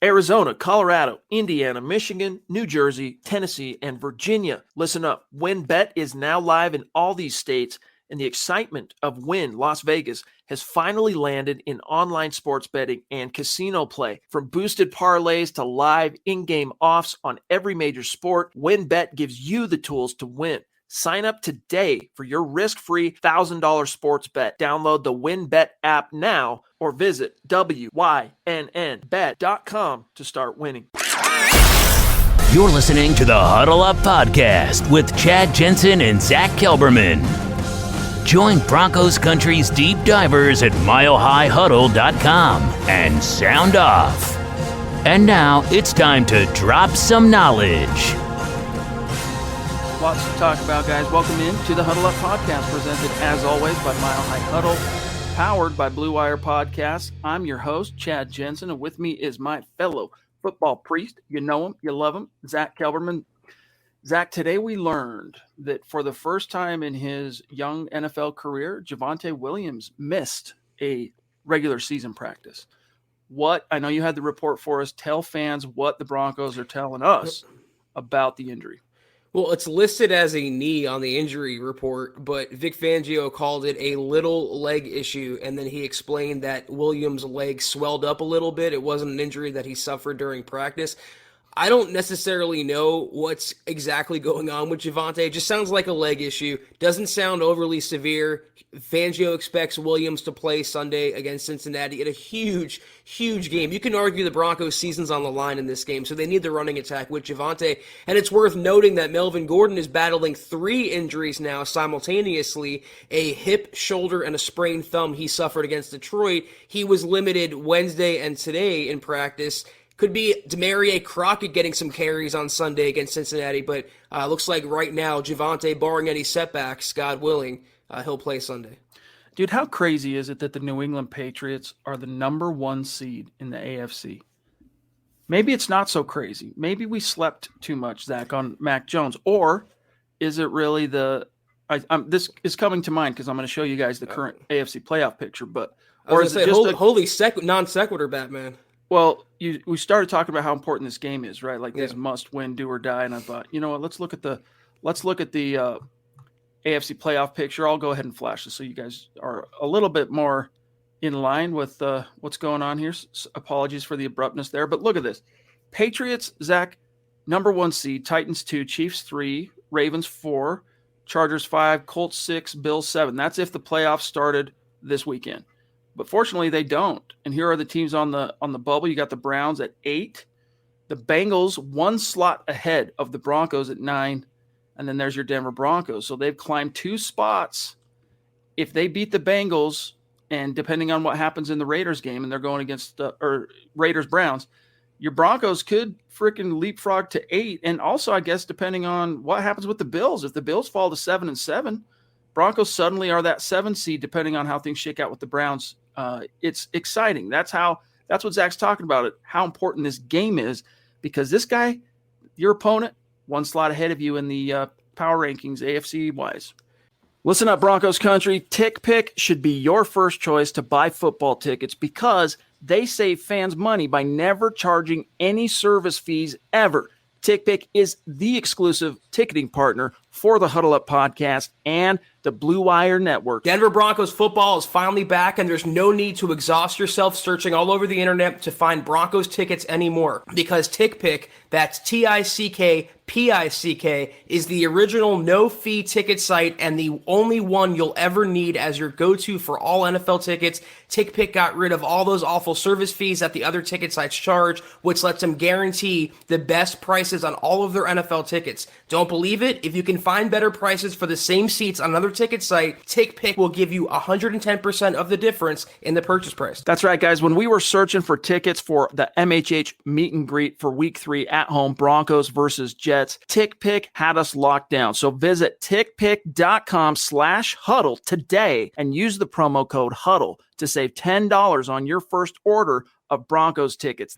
Arizona, Colorado, Indiana, Michigan, New Jersey, Tennessee, and Virginia. Listen up. WynnBET is now live in all these states, and the excitement of Wynn Las Vegas has finally landed in online sports betting and casino play. From boosted parlays to live in-game offs on every major sport, WynnBET gives you the tools to win. Sign up today for your risk-free $1,000 sports bet. Download the WynnBET app now or visit wynnbet.com to start winning. You're listening to the Huddle Up Podcast with Chad Jensen and Zack Kelberman. Join Broncos Country's deep divers at milehighhuddle.com and sound off. And now it's time to drop some knowledge. Lots to talk about, guys. Welcome in to the Huddle Up Podcast, presented as always by Mile High Huddle, powered by Blue Wire Podcasts. I'm your host, Chad Jensen, and with me is my fellow football priest. You know him, you love him, Zack Kelberman. Zack, today we learned that for the first time in his young NFL career, Javonte Williams missed a regular season practice. I know you had the report for us. Tell fans what the Broncos are telling us about the injury. Well, it's listed as a knee on the injury report, but Vic Fangio called it a little leg issue, and then he explained that Williams' leg swelled up a little bit. It wasn't an injury that he suffered during practice. I don't necessarily know what's exactly going on with Javonte. It just sounds like a leg issue. Doesn't sound overly severe. Fangio expects Williams to play Sunday against Cincinnati in a huge, huge game. You can argue the Broncos' season's on the line in this game, so they need the running attack with Javonte. And it's worth noting that Melvin Gordon is battling 3 injuries now simultaneously, a hip, shoulder, and a sprained thumb he suffered against Detroit. He was limited Wednesday and today in practice. Could be Demaria Crockett getting some carries on Sunday against Cincinnati, but looks like right now, Javonte, barring any setbacks, God willing, he'll play Sunday. Dude, how crazy is it that the New England Patriots are the number 1 seed in the AFC? Maybe it's not so crazy. Maybe we slept too much, Zach, on Mac Jones. Or is it really this is coming to mind because I'm going to show you guys the current AFC playoff picture. But or is it just non sequitur, Batman? Well, we started talking about how important this game is, right? Like this must-win, do or die. And I thought, you know what? Let's look at the AFC playoff picture. I'll go ahead and flash this so you guys are a little bit more in line with what's going on here. Apologies for the abruptness there, but look at this: Patriots, Zach, number 1 seed; Titans 2, Chiefs 3, Ravens 4, Chargers 5, Colts 6, Bills 7. That's if the playoffs started this weekend. But fortunately, they don't. And here are the teams on the bubble. You got the Browns at 8, the Bengals 1 slot ahead of the Broncos at 9, and then there's your Denver Broncos. So they've climbed 2 spots. If they beat the Bengals, and depending on what happens in the Raiders game, and they're going against Raiders-Browns, your Broncos could freaking leapfrog to 8. And also, I guess, depending on what happens with the Bills. If the Bills fall to 7-7, Broncos suddenly are that 7 seed, depending on how things shake out with the Browns. It's exciting. That's what Zach's talking about, it, how important this game is, because this guy, your opponent, 1 slot ahead of you in the power rankings, AFC-wise. Listen up, Broncos country. TickPick should be your first choice to buy football tickets because they save fans money by never charging any service fees ever. TickPick is the exclusive ticketing partner for the Huddle Up Podcast and the Blue Wire Network. Denver Broncos football is finally back, and there's no need to exhaust yourself searching all over the internet to find Broncos tickets anymore, because TickPick, that's TickPick, is the original no-fee ticket site and the only one you'll ever need as your go-to for all NFL tickets. TickPick got rid of all those awful service fees that the other ticket sites charge, which lets them guarantee the best prices on all of their NFL tickets. Don't believe it? If you can find better prices for the same seats on another ticket site, TickPick will give you 110% of the difference in the purchase price. That's right, guys. When we were searching for tickets for the MHH meet and greet for Week 3 at home, Broncos versus Jets, TickPick had us locked down. So visit tickpick.com/huddle today and use the promo code HUDDLE to save $10 on your first order of Broncos tickets.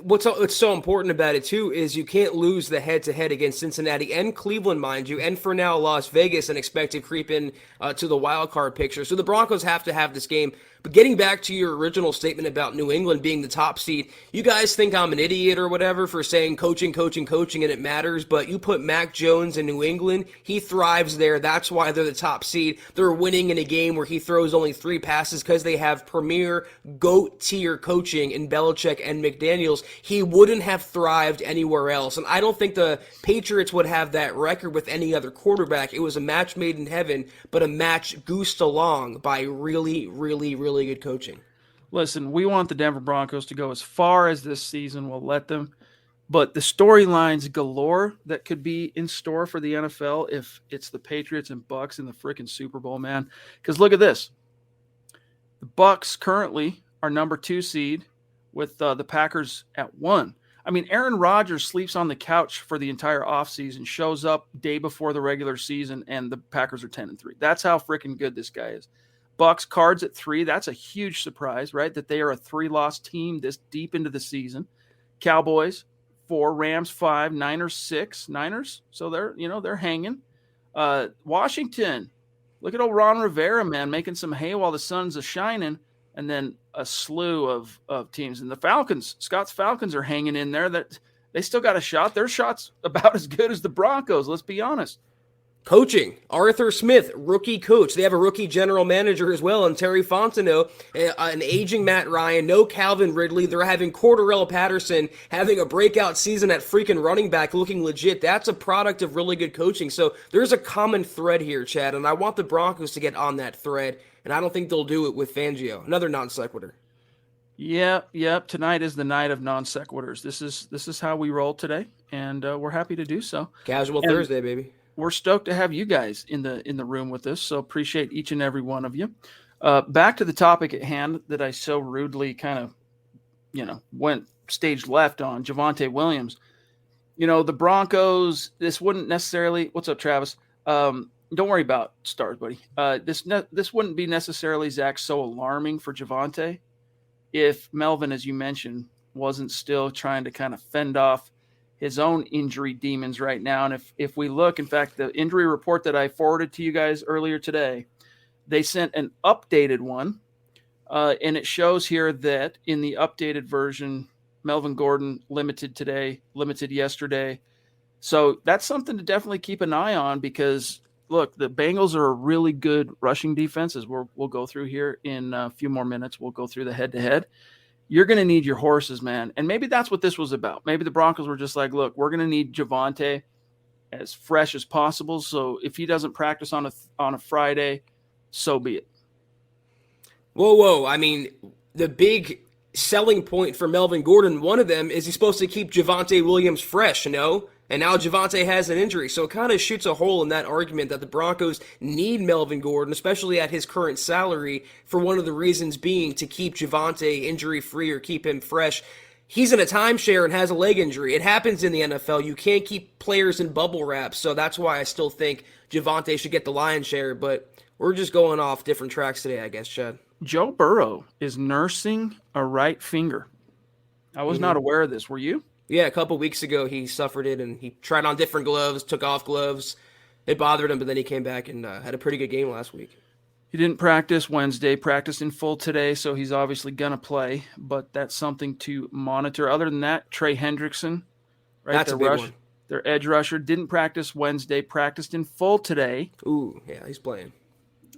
What's so important about it, too, is you can't lose the head-to-head against Cincinnati and Cleveland, mind you, and for now Las Vegas, and expect to creep in to the wild card picture. So the Broncos have to have this game. But getting back to your original statement about New England being the top seed, you guys think I'm an idiot or whatever for saying coaching, and it matters, but you put Mac Jones in New England, he thrives there. That's why they're the top seed. They're winning in a game where he throws only 3 passes because they have premier GOAT tier coaching in Belichick and McDaniels. He wouldn't have thrived anywhere else. And I don't think the Patriots would have that record with any other quarterback. It was a match made in heaven, but a match goosed along by really, really, really good coaching. Listen, we want the Denver Broncos to go as far as this season will let them. But the storylines galore that could be in store for the NFL if it's the Patriots and Bucks in the freaking Super Bowl, man. Because look at this. The Bucks currently are number 2 seed with the Packers at 1. I mean, Aaron Rodgers sleeps on the couch for the entire offseason, shows up day before the regular season, and the Packers are 10-3. That's how freaking good this guy is. Bucks Cards at 3. That's a huge surprise, right? That they are a 3-loss team this deep into the season. Cowboys 4, Rams 5, Niners 6. Niners, so they're hanging. Washington, look at old Ron Rivera, man, making some hay while the sun's a-shining, and then a slew of teams. And the Falcons, Scott's Falcons are hanging in there. That they still got a shot. Their shot's about as good as the Broncos, let's be honest. Coaching, Arthur Smith, rookie coach. They have a rookie general manager as well, and Terry Fontenot, an aging Matt Ryan, no Calvin Ridley. They're having Cordarrelle Patterson having a breakout season at freaking running back, looking legit. That's a product of really good coaching. So there's a common thread here, Chad, and I want the Broncos to get on that thread, and I don't think they'll do it with Fangio. Another non sequitur. Yep. Tonight is the night of non sequiturs. This is how we roll today, and we're happy to do so. Casual Thursday, baby. We're stoked to have you guys in the room with us, so appreciate each and every one of you. Back to the topic at hand that I so rudely kind of, went stage left on, Javonte Williams. The Broncos, this wouldn't necessarily – what's up, Travis? Don't worry about stars, buddy. This wouldn't be necessarily, Zach, so alarming for Javonte if Melvin, as you mentioned, wasn't still trying to kind of fend off his own injury demons right now. And if we look, in fact, the injury report that I forwarded to you guys earlier today, they sent an updated one. And it shows here that in the updated version, Melvin Gordon limited today, limited yesterday. So that's something to definitely keep an eye on because, look, the Bengals are a really good rushing defense, as we'll go through here in a few more minutes. We'll go through the head-to-head. You're going to need your horses, man. And maybe that's what this was about. Maybe the Broncos were just like, look, we're going to need Javonte as fresh as possible. So if he doesn't practice on a Friday, so be it. Whoa. I mean, the big selling point for Melvin Gordon, one of them is he's supposed to keep Javonte Williams fresh, And now Javonte has an injury, so it kind of shoots a hole in that argument that the Broncos need Melvin Gordon, especially at his current salary, for one of the reasons being to keep Javonte injury-free or keep him fresh. He's in a timeshare and has a leg injury. It happens in the NFL. You can't keep players in bubble wrap, so that's why I still think Javonte should get the lion's share, but we're just going off different tracks today, I guess, Chad. Joe Burrow is nursing a right finger. I was not aware of this. Were you? Yeah, a couple weeks ago he suffered it, and he tried on different gloves, took off gloves. It bothered him, but then he came back and had a pretty good game last week. He didn't practice Wednesday, practiced in full today, so he's obviously going to play, but that's something to monitor. Other than that, Trey Hendrickson, right? That's a big one. Their edge rusher, didn't practice Wednesday, practiced in full today. Ooh, yeah, he's playing.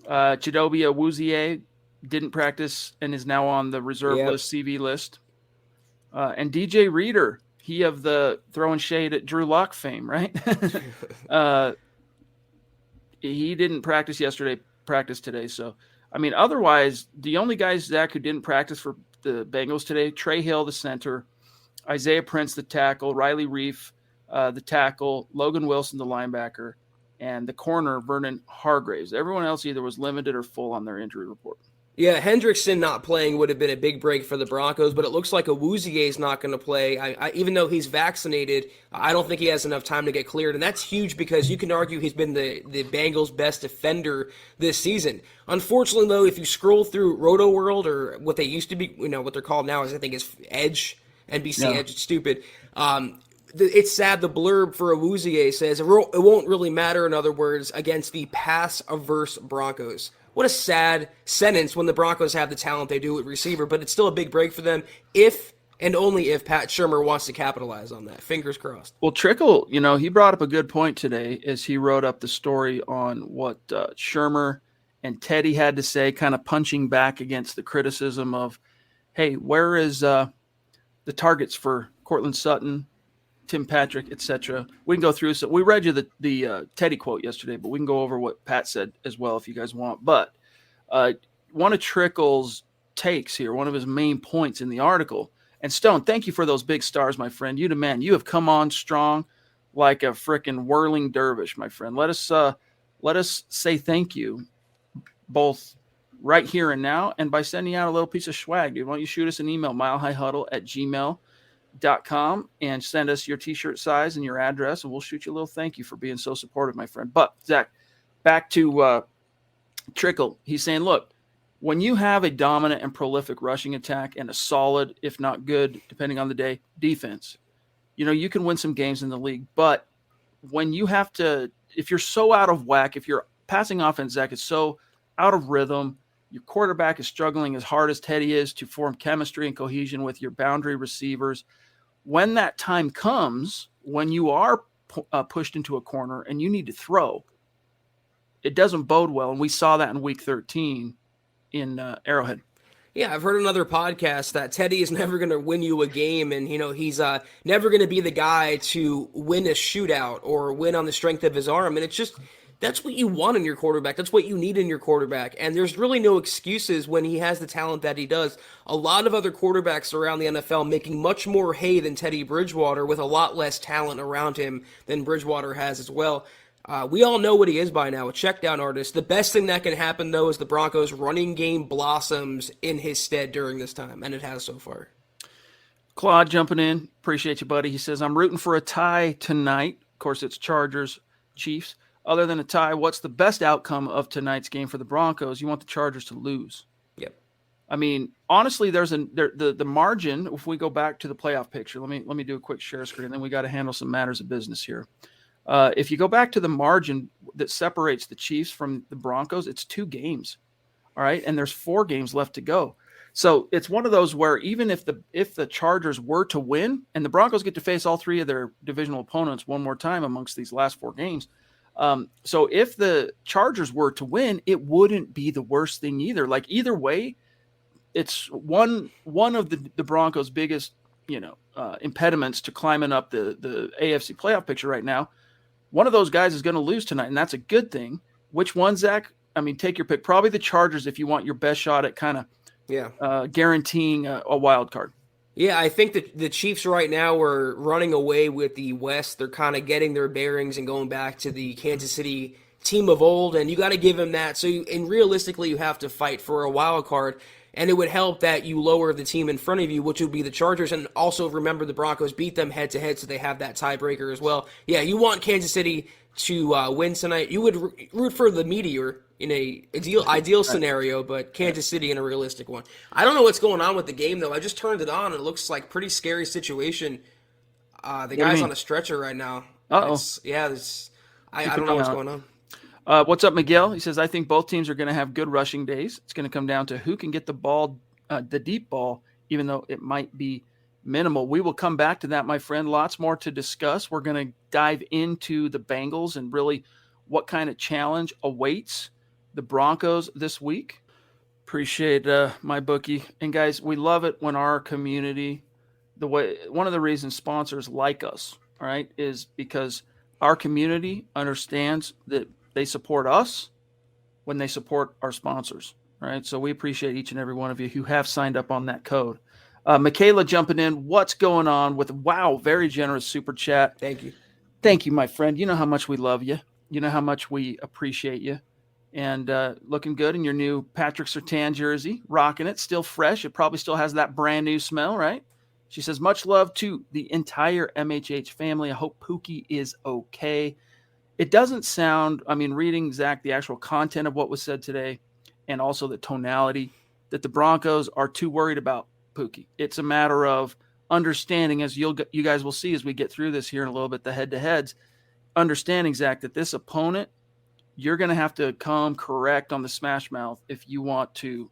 Chidobe Awuzie didn't practice and is now on the reserve list, CV list. And DJ Reader, he of the throwing shade at Drew Lock fame, right? He didn't practice yesterday, practiced today. So, I mean, otherwise, the only guys, Zach, who didn't practice for the Bengals today, Trey Hill, the center, Isaiah Prince, the tackle, Riley Reif, the tackle, Logan Wilson, the linebacker, and the corner, Vernon Hargraves. Everyone else either was limited or full on their injury report. Yeah, Hendrickson not playing would have been a big break for the Broncos, but it looks like Awuzie is not going to play. Even though he's vaccinated, I don't think he has enough time to get cleared, and that's huge because you can argue he's been the Bengals' best defender this season. Unfortunately, though, if you scroll through Roto World, or what they used to be, what they're called now is, I think, is Edge, NBC Edge, it's stupid. It's sad. The blurb for Awuzie says it won't really matter, in other words, against the pass-averse Broncos. what a sad sentence when the Broncos have the talent they do at receiver, but it's still a big break for them if and only if Pat Shurmur wants to capitalize on that. Fingers crossed. Well, Trickle, he brought up a good point today as he wrote up the story on what Shurmur and Teddy had to say, kind of punching back against the criticism of, hey, where is the targets for Cortland Sutton, Tim Patrick, etc. We can go through. So we read you the Teddy quote yesterday, but we can go over what Pat said as well if you guys want. But one of Trickle's takes here, one of his main points in the article, and Stone, thank you for those big stars, my friend. You the man. You have come on strong like a frickin' whirling dervish, my friend. Let us say thank you, both right here and now, and by sending out a little piece of swag, dude. Why don't you shoot us an email, milehighhuddle@gmail.com, and send us your t-shirt size and your address, and we'll shoot you a little thank you for being so supportive, my friend. But Zach, back to Trickle. He's saying, look, when you have a dominant and prolific rushing attack and a solid, if not good, depending on the day, defense, you can win some games in the league. But when you have to, if you're so out of whack, if your passing offense, Zach, is so out of rhythm, your quarterback is struggling as hard as Teddy is to form chemistry and cohesion with your boundary receivers, when that time comes, when you are pushed into a corner and you need to throw, it doesn't bode well. And we saw that in week 13 in Arrowhead. Yeah, I've heard on other podcasts that Teddy is never going to win you a game, and he's never going to be the guy to win a shootout or win on the strength of his arm. And it's just, that's what you want in your quarterback. That's what you need in your quarterback. And there's really no excuses when he has the talent that he does. A lot of other quarterbacks around the NFL making much more hay than Teddy Bridgewater with a lot less talent around him than Bridgewater has as well. We all know what he is by now, a checkdown artist. The best thing that can happen, though, is the Broncos' running game blossoms in his stead during this time, and it has so far. Claude jumping in. Appreciate you, buddy. He says, I'm rooting for a tie tonight. Of course, it's Chargers, Chiefs. Other than a tie, what's the best outcome of tonight's game for the Broncos? You want the Chargers to lose. Yep. I mean, honestly, there's the margin. If we go back to the playoff picture, let me do a quick share screen, then we got to handle some matters of business here. If you go back to the margin that separates the Chiefs from the Broncos, it's 2 games. All right. And there's 4 games left to go. So it's one of those where even if the Chargers were to win, and the Broncos get to face all 3 of their divisional opponents one more time amongst these last 4 games. So if the Chargers were to win, it wouldn't be the worst thing either. Like either way, it's one of the Broncos' biggest, impediments to climbing up the AFC playoff picture right now. One of those guys is going to lose tonight, and that's a good thing. Which one, Zach? I mean, take your pick. Probably the Chargers if you want your best shot at kind of guaranteeing a wild card. Yeah, I think that the Chiefs right now are running away with the West. They're kind of getting their bearings and going back to the Kansas City team of old, and you got to give them that. So, realistically, you have to fight for a wild card. And it would help that you lower the team in front of you, which would be the Chargers. And also remember the Broncos beat them head-to-head, so they have that tiebreaker as well. Yeah, you want Kansas City to win tonight. You would root for the Meteor in a ideal scenario, but Kansas City in a realistic one. I don't know what's going on with the game, though. I just turned it on, and it looks like a pretty scary situation. The guy's on a stretcher right now. Uh-oh. I don't know what's going on. What's up, Miguel? He says, I think both teams are going to have good rushing days. It's going to come down to who can get the ball, the deep ball, even though it might be minimal. We will come back to that, my friend. Lots more to discuss. We're going to dive into the Bengals and really what kind of challenge awaits the Broncos this week. Appreciate my bookie. And guys, we love it when our community, one of the reasons sponsors like us, all right, is because our community understands that they support us when they support our sponsors, right? So we appreciate each and every one of you who have signed up on that code. Michaela jumping in. What's going on with, wow, very generous super chat. Thank you. Thank you, my friend. You know how much we love you. You know how much we appreciate you. And looking good in your new Patrick Surtain jersey, rocking it, still fresh. It probably still has that brand new smell, right? She says, much love to the entire MHH family. I hope Pookie is okay. It doesn't sound, reading, Zach, the actual content of what was said today and also the tonality, that the Broncos are too worried about Pookie. It's a matter of understanding, as you guys will see as we get through this here in a little bit, the head-to-heads, understanding, Zach, that this opponent you're going to have to come correct on the smash mouth if you want to,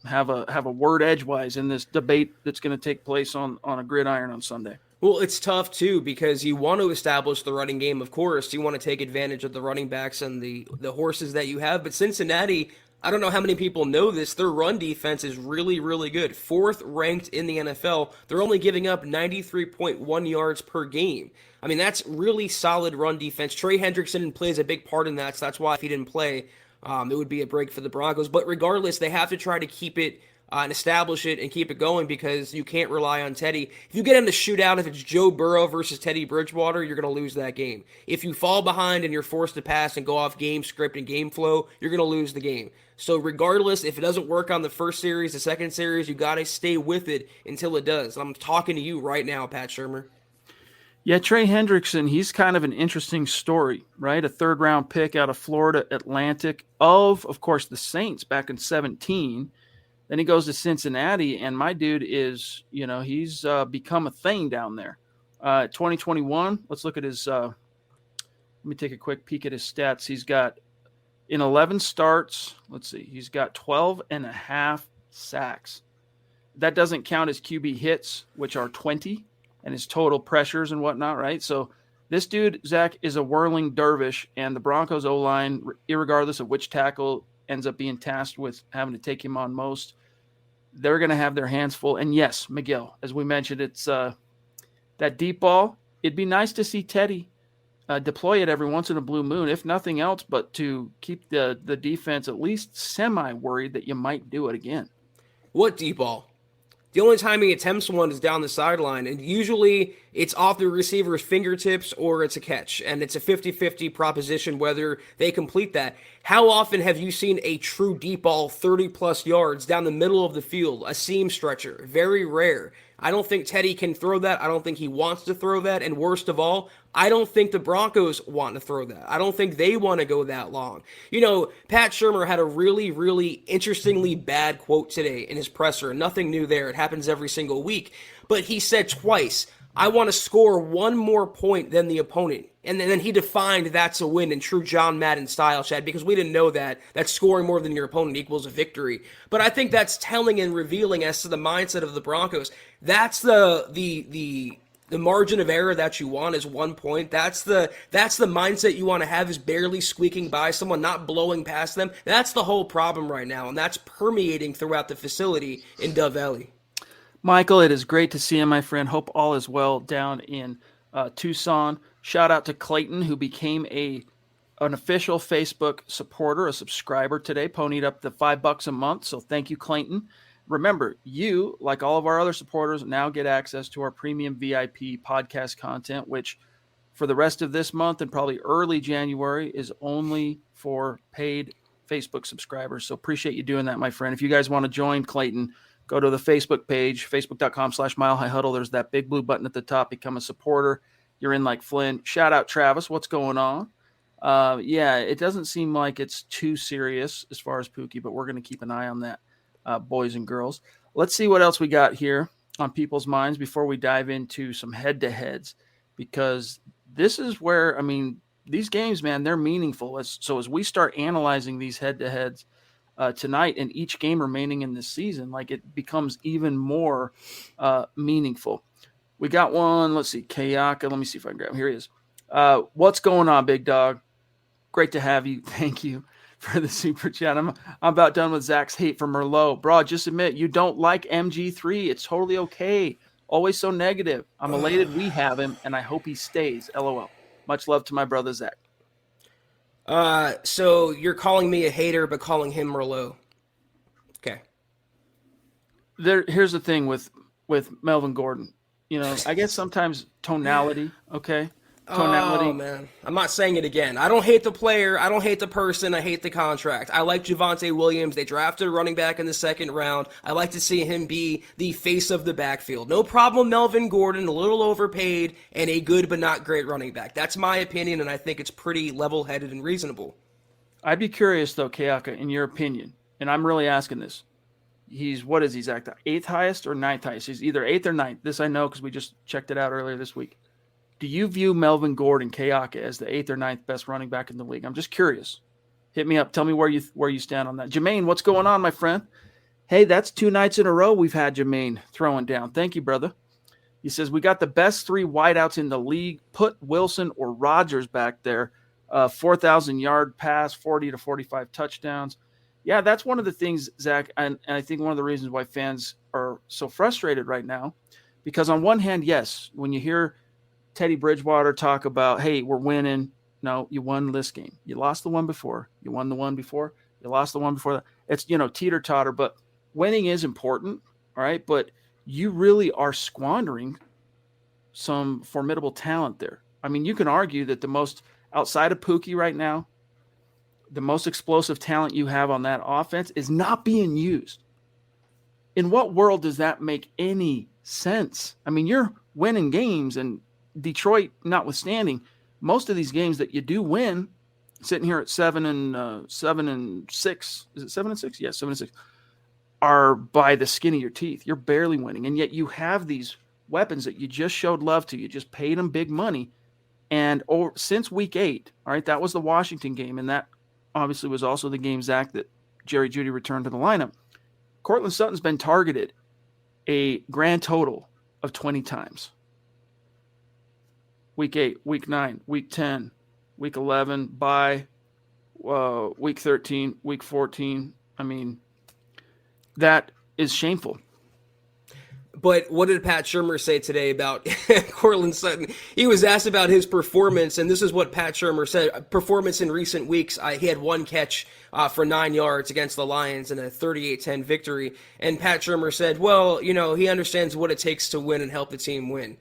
have a word edgewise in this debate that's going to take place on a gridiron on Sunday. Well, it's tough, too, because you want to establish the running game, of course. You want to take advantage of the running backs and the horses that you have. But Cincinnati, I don't know how many people know this, their run defense is really, really good. 4th ranked in the NFL. They're only giving up 93.1 yards per game. I mean, that's really solid run defense. Trey Hendrickson plays a big part in that, so that's why if he didn't play, it would be a break for the Broncos. But regardless, they have to try to keep it and establish it and keep it going because you can't rely on Teddy. If you get in the shootout, if it's Joe Burrow versus Teddy Bridgewater, you're going to lose that game. If you fall behind and you're forced to pass and go off game script and game flow, you're going to lose the game. So regardless, if it doesn't work on the first series, the second series, you got to stay with it until it does. I'm talking to you right now, Pat Shurmur. Yeah, Trey Hendrickson, he's kind of an interesting story, right? A 3rd-round pick out of Florida Atlantic of course, the Saints back in 2017. Then he goes to Cincinnati, and my dude is, he's become a thing down there. 2021, let's look at his let me take a quick peek at his stats. He's got, in 11 starts, let's see, he's got 12 and a half sacks. That doesn't count his QB hits, which are 20, and his total pressures and whatnot, right? So this dude, Zach, is a whirling dervish, and the Broncos O-line, irregardless of which tackle ends up being tasked with having to take him on most, they're going to have their hands full. And yes, Miguel, as we mentioned, it's that deep ball. It'd be nice to see Teddy deploy it every once in a blue moon, if nothing else, but to keep the defense at least semi-worried that you might do it again. What deep ball? The only time he attempts one is down the sideline, and usually it's off the receiver's fingertips or it's a catch, and it's a 50-50 proposition whether they complete that. How often have you seen a true deep ball 30-plus yards down the middle of the field, a seam stretcher? Very rare. I don't think Teddy can throw that. I don't think he wants to throw that, and worst of all, I don't think the Broncos want to throw that. I don't think they want to go that long. Pat Shurmur had a really, really interestingly bad quote today in his presser. Nothing new there. It happens every single week. But he said twice, I want to score one more point than the opponent. And then he defined that's a win in true John Madden style, Chad, because we didn't know that scoring more than your opponent equals a victory. But I think that's telling and revealing as to the mindset of the Broncos. That's the margin of error that you want is 1 point. That's the mindset you want to have, is barely squeaking by someone, not blowing past them. That's the whole problem right now, and that's permeating throughout the facility in Dove Valley. Michael, it is great to see you, my friend. Hope all is well down in Tucson. Shout out to Clayton, who became an official Facebook supporter, a subscriber today, ponied up the $5 a month. So thank you, Clayton. Remember, you, like all of our other supporters, now get access to our premium VIP podcast content, which for the rest of this month and probably early January is only for paid Facebook subscribers. So appreciate you doing that, my friend. If you guys want to join Clayton, go to the Facebook page, facebook.com/milehighhuddle. There's that big blue button at the top. Become a supporter. You're in like Flynn. Shout out Travis. What's going on? Yeah, it doesn't seem like it's too serious as far as Pookie, but we're going to keep an eye on that, boys and girls. Let's see what else we got here on people's minds before we dive into some head-to-heads, because this is where, these games, man, they're meaningful. So as we start analyzing these head-to-heads tonight and each game remaining in this season, like, it becomes even more meaningful. We got one. Let's see. Kayaka. Let me see if I can grab him. Here he is. What's going on, big dog? Great to have you. Thank you for the super chat. I'm about done with Zach's hate for Merlot. Bro, just admit you don't like MG3. It's totally okay. Always so negative. I'm elated we have him, and I hope he stays. LOL. Much love to my brother, Zach. So you're calling me a hater, but calling him Merlot. Okay. Here's the thing with Melvin Gordon. I guess sometimes tonality, okay? Tonality. Oh, man. I'm not saying it again. I don't hate the player. I don't hate the person. I hate the contract. I like Javonte Williams. They drafted a running back in the second round. I like to see him be the face of the backfield. No problem, Melvin Gordon, a little overpaid, and a good but not great running back. That's my opinion, and I think it's pretty level-headed and reasonable. I'd be curious, though, Kayaka, in your opinion, and I'm really asking this. What is he, Zach? The 8th highest or 9th highest? He's either 8th or 9th. This I know because we just checked it out earlier this week. do you view Melvin Gordon, Kayaka, as the 8th or 9th best running back in the league? I'm just curious. Hit me up. Tell me where you stand on that. Jermaine, what's going on, my friend? Hey, that's 2 nights in a row we've had Jermaine throwing down. Thank you, brother. He says, we got the best 3 wideouts in the league. Put Wilson or Rodgers back there. 4,000-yard pass, 40 to 45 touchdowns. Yeah, that's one of the things, Zach, and I think one of the reasons why fans are so frustrated right now. Because on one hand, yes, when you hear Teddy Bridgewater talk about, hey, we're winning. No, you won this game. You lost the one before. You won the one before. You lost the one before that. It's, teeter-totter, but winning is important, all right? But you really are squandering some formidable talent there. I mean, you can argue that the most, outside of Pookie right now, the most explosive talent you have on that offense is not being used. In what world does that make any sense? I mean, you're winning games, and Detroit notwithstanding, most of these games that you do win, sitting here at 7-6, is it 7-6? Yes, 7-6, are by the skin of your teeth. You're barely winning, and yet you have these weapons that you just showed love to. You just paid them big money, and since week 8, all right, that was the Washington game, and that obviously was also the game, Zach, that Jerry Jeudy returned to the lineup. Courtland Sutton's been targeted a grand total of 20 times. Week 8, week 9, week 10, week 11, bye, week 13, week 14. I mean, that is shameful. But what did Pat Shurmur say today about Courtland Sutton? He was asked about his performance, and this is what Pat Shurmur said. Performance in recent weeks, he had 1 catch for 9 yards against the Lions in a 38-10 victory. And Pat Shurmur said, well, he understands what it takes to win and help the team win.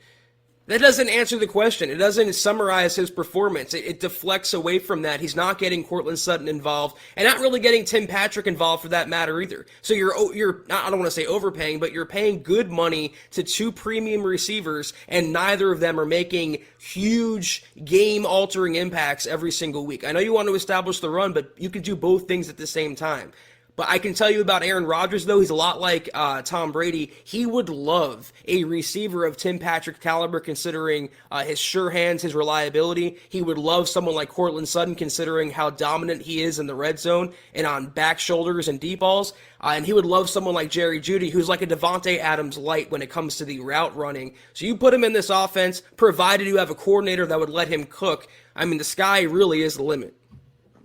That doesn't answer the question. It doesn't summarize his performance. It deflects away from that. He's not getting Courtland Sutton involved, and not really getting Tim Patrick involved for that matter either. So you're I don't want to say overpaying, but you're paying good money to 2 premium receivers, and neither of them are making huge game-altering impacts every single week. I know you want to establish the run, but you can do both things at the same time. But I can tell you about Aaron Rodgers, though. He's a lot like Tom Brady. He would love a receiver of Tim Patrick caliber, considering his sure hands, his reliability. He would love someone like Courtland Sutton, considering how dominant he is in the red zone and on back shoulders and deep balls. And he would love someone like Jerry Jeudy, who's like a Javonte Adams light when it comes to the route running. So you put him in this offense, provided you have a coordinator that would let him cook. I mean, the sky really is the limit.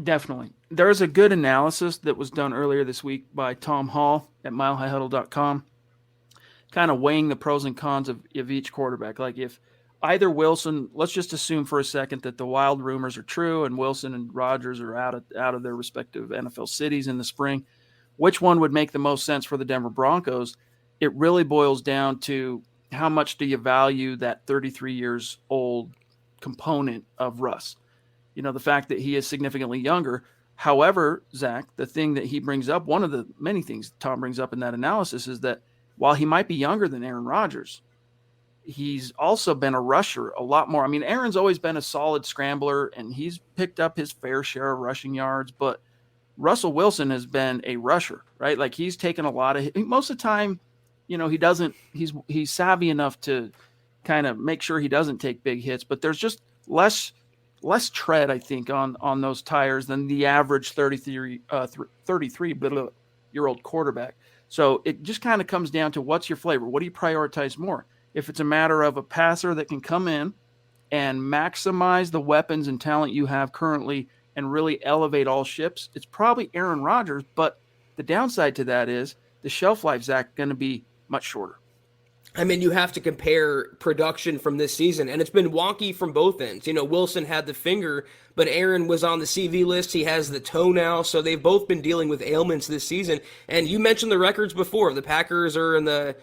Definitely. There's a good analysis that was done earlier this week by Tom Hall at milehighhuddle.com, kind of weighing the pros and cons of each quarterback. Like if either Wilson, let's just assume for a second that the wild rumors are true and Wilson and Rodgers are out of their respective NFL cities in the spring, which one would make the most sense for the Denver Broncos? It really boils down to how much do you value that 33 years old component of Russ? The fact that he is significantly younger. However, Zach, the thing that he brings up, one of the many things Tom brings up in that analysis is that while he might be younger than Aaron Rodgers, he's also been a rusher a lot more. I mean, Aaron's always been a solid scrambler, and he's picked up his fair share of rushing yards, but Russell Wilson has been a rusher, right? Like he's taken a lot of, most of the time, he's savvy enough to kind of make sure he doesn't take big hits, but there's just less tread, I think, on those tires than the average 33-year-old quarterback. So it just kind of comes down to what's your flavor. What do you prioritize more? If it's a matter of a passer that can come in and maximize the weapons and talent you have currently and really elevate all ships, it's probably Aaron Rodgers. But the downside to that is the shelf life, Zach, going to be much shorter. I mean, you have to compare production from this season, and it's been wonky from both ends. Wilson had the finger, but Aaron was on the CV list. He has the toe now, so they've both been dealing with ailments this season. And you mentioned the records before. The Packers are in the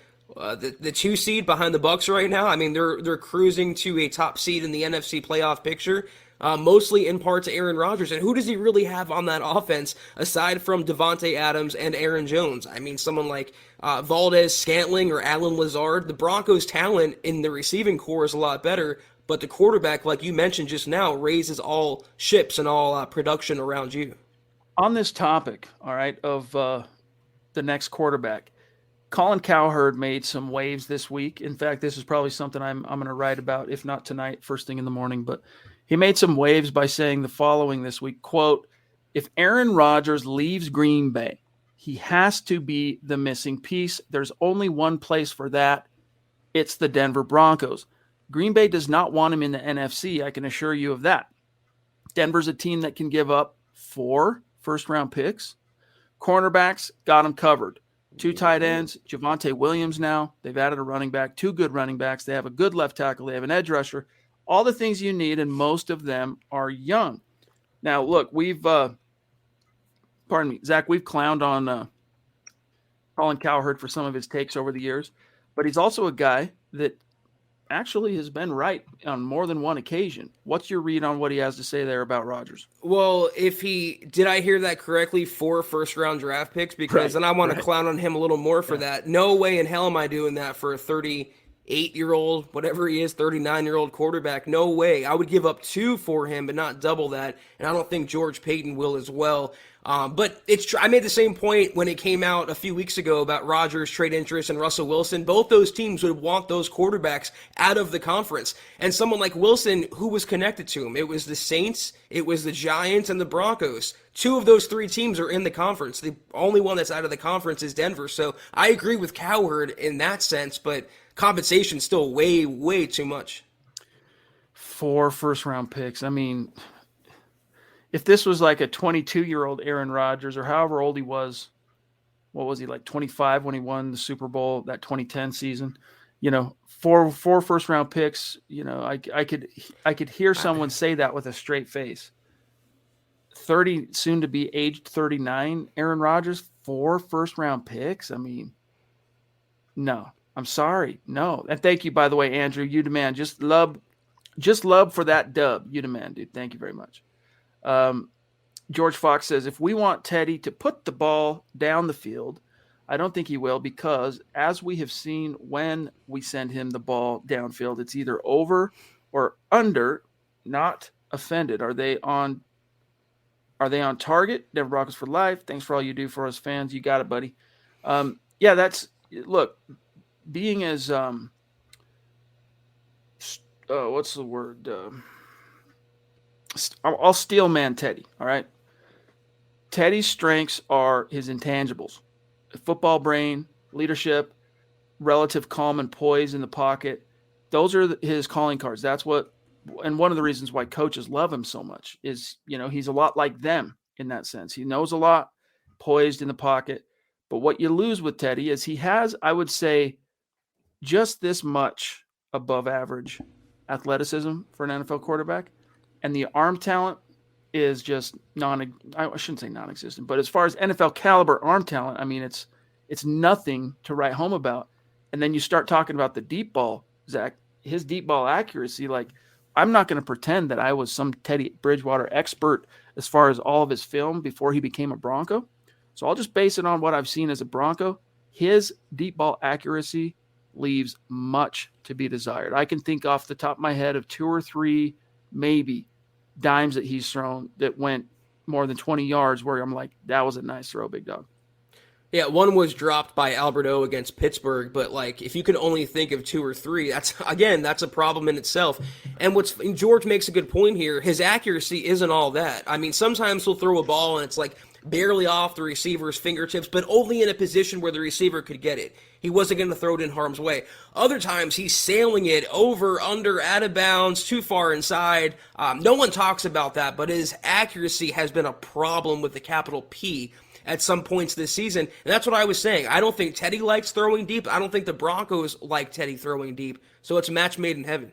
2 seed behind the Bucs right now. I mean, they're cruising to a top seed in the NFC playoff picture. Mostly in part to Aaron Rodgers. And who does he really have on that offense aside from Davante Adams and Aaron Jones? I mean, someone like Valdez Scantling or Alan Lazard. The Broncos' talent in the receiving core is a lot better, but the quarterback, like you mentioned just now, raises all ships and all production around you. On this topic, all right, of the next quarterback, Colin Cowherd made some waves this week. In fact, this is probably something I'm going to write about, if not tonight, first thing in the morning. But he made some waves by saying the following this week, quote, "If Aaron Rodgers leaves Green Bay, he has to be the missing piece. There's only one place for that. It's the Denver Broncos. Green Bay does not want him in the NFC. I can assure you of that. Denver's a team that can give up 4 first-round picks. Cornerbacks, got them covered. 2 tight ends, Javonte Williams now. They've added a running back, 2 good running backs. They have a good left tackle. They have an edge rusher. All the things you need, and most of them are young." Now, look, we've pardon me, Zach, we've clowned on Colin Cowherd for some of his takes over the years, but he's also a guy that actually has been right on more than one occasion. What's your read on what he has to say there about Rodgers? Well, did I hear that correctly? 4 first-round draft picks? Because then I want to clown on him a little more for that. No way in hell am I doing that for a 38-year-old, whatever he is, 39-year-old quarterback. No way. I would give up 2 for him, but not double that. And I don't think George Payton will as well. But I made the same point when it came out a few weeks ago about Rodgers' trade interest and Russell Wilson. Both those teams would want those quarterbacks out of the conference. And someone like Wilson, who was connected to him? It was the Saints, it was the Giants, and the Broncos. 2 of those 3 teams are in the conference. The only one that's out of the conference is Denver. So I agree with Cowherd in that sense, but compensation still way, way too much. 4 first-round picks. I mean, if this was like a 22-year-old Aaron Rodgers or however old he was, what was he, like 25 when he won the Super Bowl, that 2010 season? 4 first-round picks. I could hear someone say that with a straight face. 30, soon to be aged 39, Aaron Rodgers, 4 first-round picks. I mean, no. I'm sorry, no. And thank you, by the way, Andrew. You demand just love for that dub. You demand, dude. Thank you very much. George Fox says, "If we want Teddy to put the ball down the field, I don't think he will, because as we have seen when we send him the ball downfield, it's either over or under, not offended. Are they on target? Denver Broncos for life. Thanks for all you do for us fans. You got it, buddy." Look, being as what's the word? I'll steel man Teddy, all right? Teddy's strengths are his intangibles: football brain, leadership, relative calm and poise in the pocket. Those are his calling cards. That's what, and one of the reasons why coaches love him so much is, he's a lot like them in that sense. He knows a lot, poised in the pocket. But what you lose with Teddy is he has, I would say, just this much above average athleticism for an NFL quarterback. And the arm talent is just I shouldn't say non-existent, but as far as NFL caliber arm talent, I mean, it's nothing to write home about. And then you start talking about the deep ball, Zach, his deep ball accuracy. Like, I'm not going to pretend that I was some Teddy Bridgewater expert as far as all of his film before he became a Bronco. So I'll just base it on what I've seen as a Bronco. His deep ball accuracy leaves much to be desired. I can think off the top of my head of 2 or 3 maybe dimes that he's thrown that went more than 20 yards where I'm like, that was a nice throw, big dog. Yeah, one was dropped by Alberto against Pittsburgh, but if you can only think of 2 or 3, that's a problem in itself. And George makes a good point here. His accuracy isn't all that. I mean, sometimes he'll throw a ball and it's barely off the receiver's fingertips, but only in a position where the receiver could get it. He wasn't going to throw it in harm's way. Other times, he's sailing it over, under, out of bounds, too far inside. No one talks about that, but his accuracy has been a problem with the capital P at some points this season. And that's what I was saying. I don't think Teddy likes throwing deep. I don't think the Broncos like Teddy throwing deep. So it's a match made in heaven.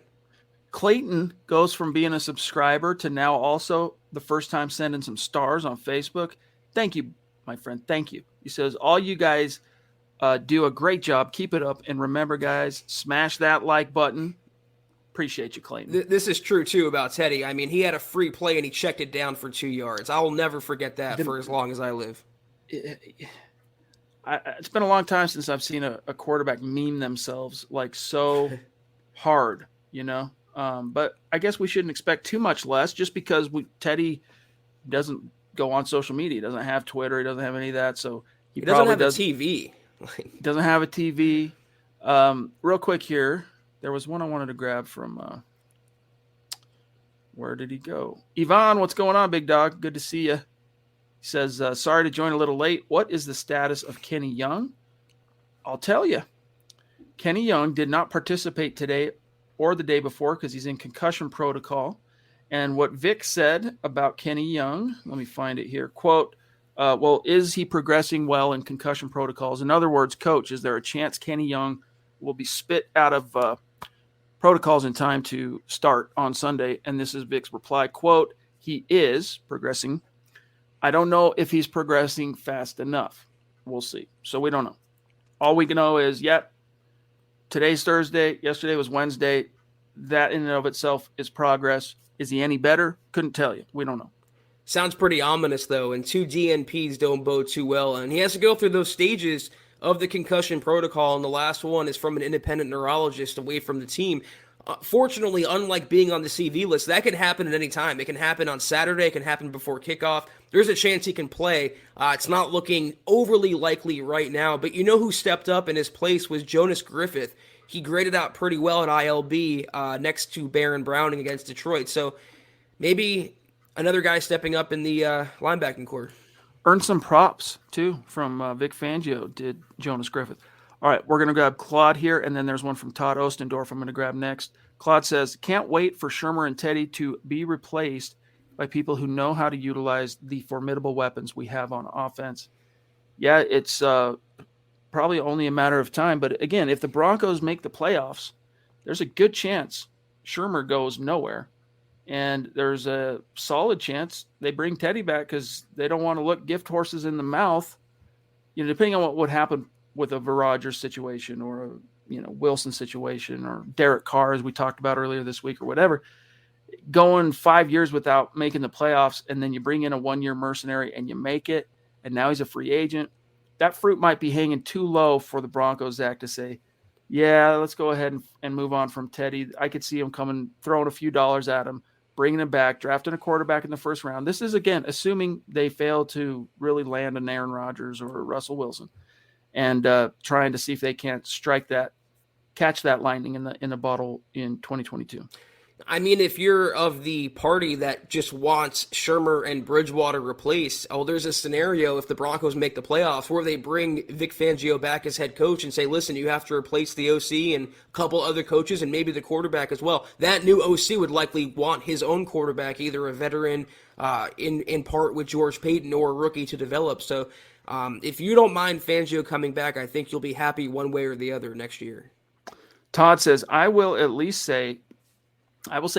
Clayton goes from being a subscriber to now also the first time sending some stars on Facebook. Thank you, my friend. Thank you. He says, all you guys do a great job. Keep it up. And remember, guys, smash that like button. Appreciate you, Clayton. This is true, too, about Teddy. I mean, he had a free play and he checked it down for 2 yards. I will never forget that for as long as I live. It's been a long time since I've seen a quarterback meme themselves so hard, But I guess we shouldn't expect too much less just because Teddy doesn't go on social media. He doesn't have Twitter. He doesn't have any of that. So he doesn't have a TV. Doesn't have a TV. Real quick here, there was one I wanted to grab from. Where did he go? Yvonne, what's going on, big dog? Good to see you. He says, sorry to join a little late. What is the status of Kenny Young? I'll tell you. Kenny Young did not participate today or the day before because he's in concussion protocol. And what Vic said about Kenny Young, let me find it here. Quote, well, is he progressing well in concussion protocols? In other words, coach, is there a chance Kenny Young will be spit out of protocols in time to start on Sunday? And this is Vic's reply, quote, he is progressing. I don't know if he's progressing fast enough. We'll see. So we don't know. All we can know is, today's Thursday. Yesterday was Wednesday. That in and of itself is progress. Is he any better? Couldn't tell you. We don't know. Sounds pretty ominous, though, and 2 DNPs don't bode too well. And he has to go through those stages of the concussion protocol, and the last one is from an independent neurologist away from the team. Fortunately, unlike being on the CV list, that can happen at any time. It can happen on Saturday. It can happen before kickoff. There's a chance he can play. It's not looking overly likely right now, but you know who stepped up in his place was Jonas Griffith. He graded out pretty well at ILB next to Baron Browning against Detroit. So maybe another guy stepping up in the linebacking core. Earned some props, too, from Vic Fangio, did Jonas Griffith. All right, we're going to grab Claude here, and then there's one from Todd Ostendorf I'm going to grab next. Claude says, can't wait for Shermer and Teddy to be replaced by people who know how to utilize the formidable weapons we have on offense. Yeah, it's probably only a matter of time. But again, if the Broncos make the playoffs, there's a good chance Shermer goes nowhere. And there's a solid chance they bring Teddy back because they don't want to look gift horses in the mouth, depending on what would happen with a Rodgers situation or a Wilson situation or Derek Carr, as we talked about earlier this week or whatever. Going 5 years without making the playoffs, and then you bring in a 1-year mercenary and you make it, and now he's a free agent. That fruit might be hanging too low for the Broncos, Zach, to say, yeah, let's go ahead and move on from Teddy. I could see him coming, throwing a few dollars at him, bringing him back, drafting a quarterback in the first round. This is, again, assuming they fail to really land an Aaron Rodgers or a Russell Wilson, and trying to see if they can't catch that lightning in the bottle in 2022. I mean, if you're of the party that just wants Shermer and Bridgewater replaced, there's a scenario if the Broncos make the playoffs where they bring Vic Fangio back as head coach and say, listen, you have to replace the OC and a couple other coaches and maybe the quarterback as well. That new OC would likely want his own quarterback, either a veteran in part with George Payton or a rookie to develop. So if you don't mind Fangio coming back, I think you'll be happy one way or the other next year. Todd says, I will say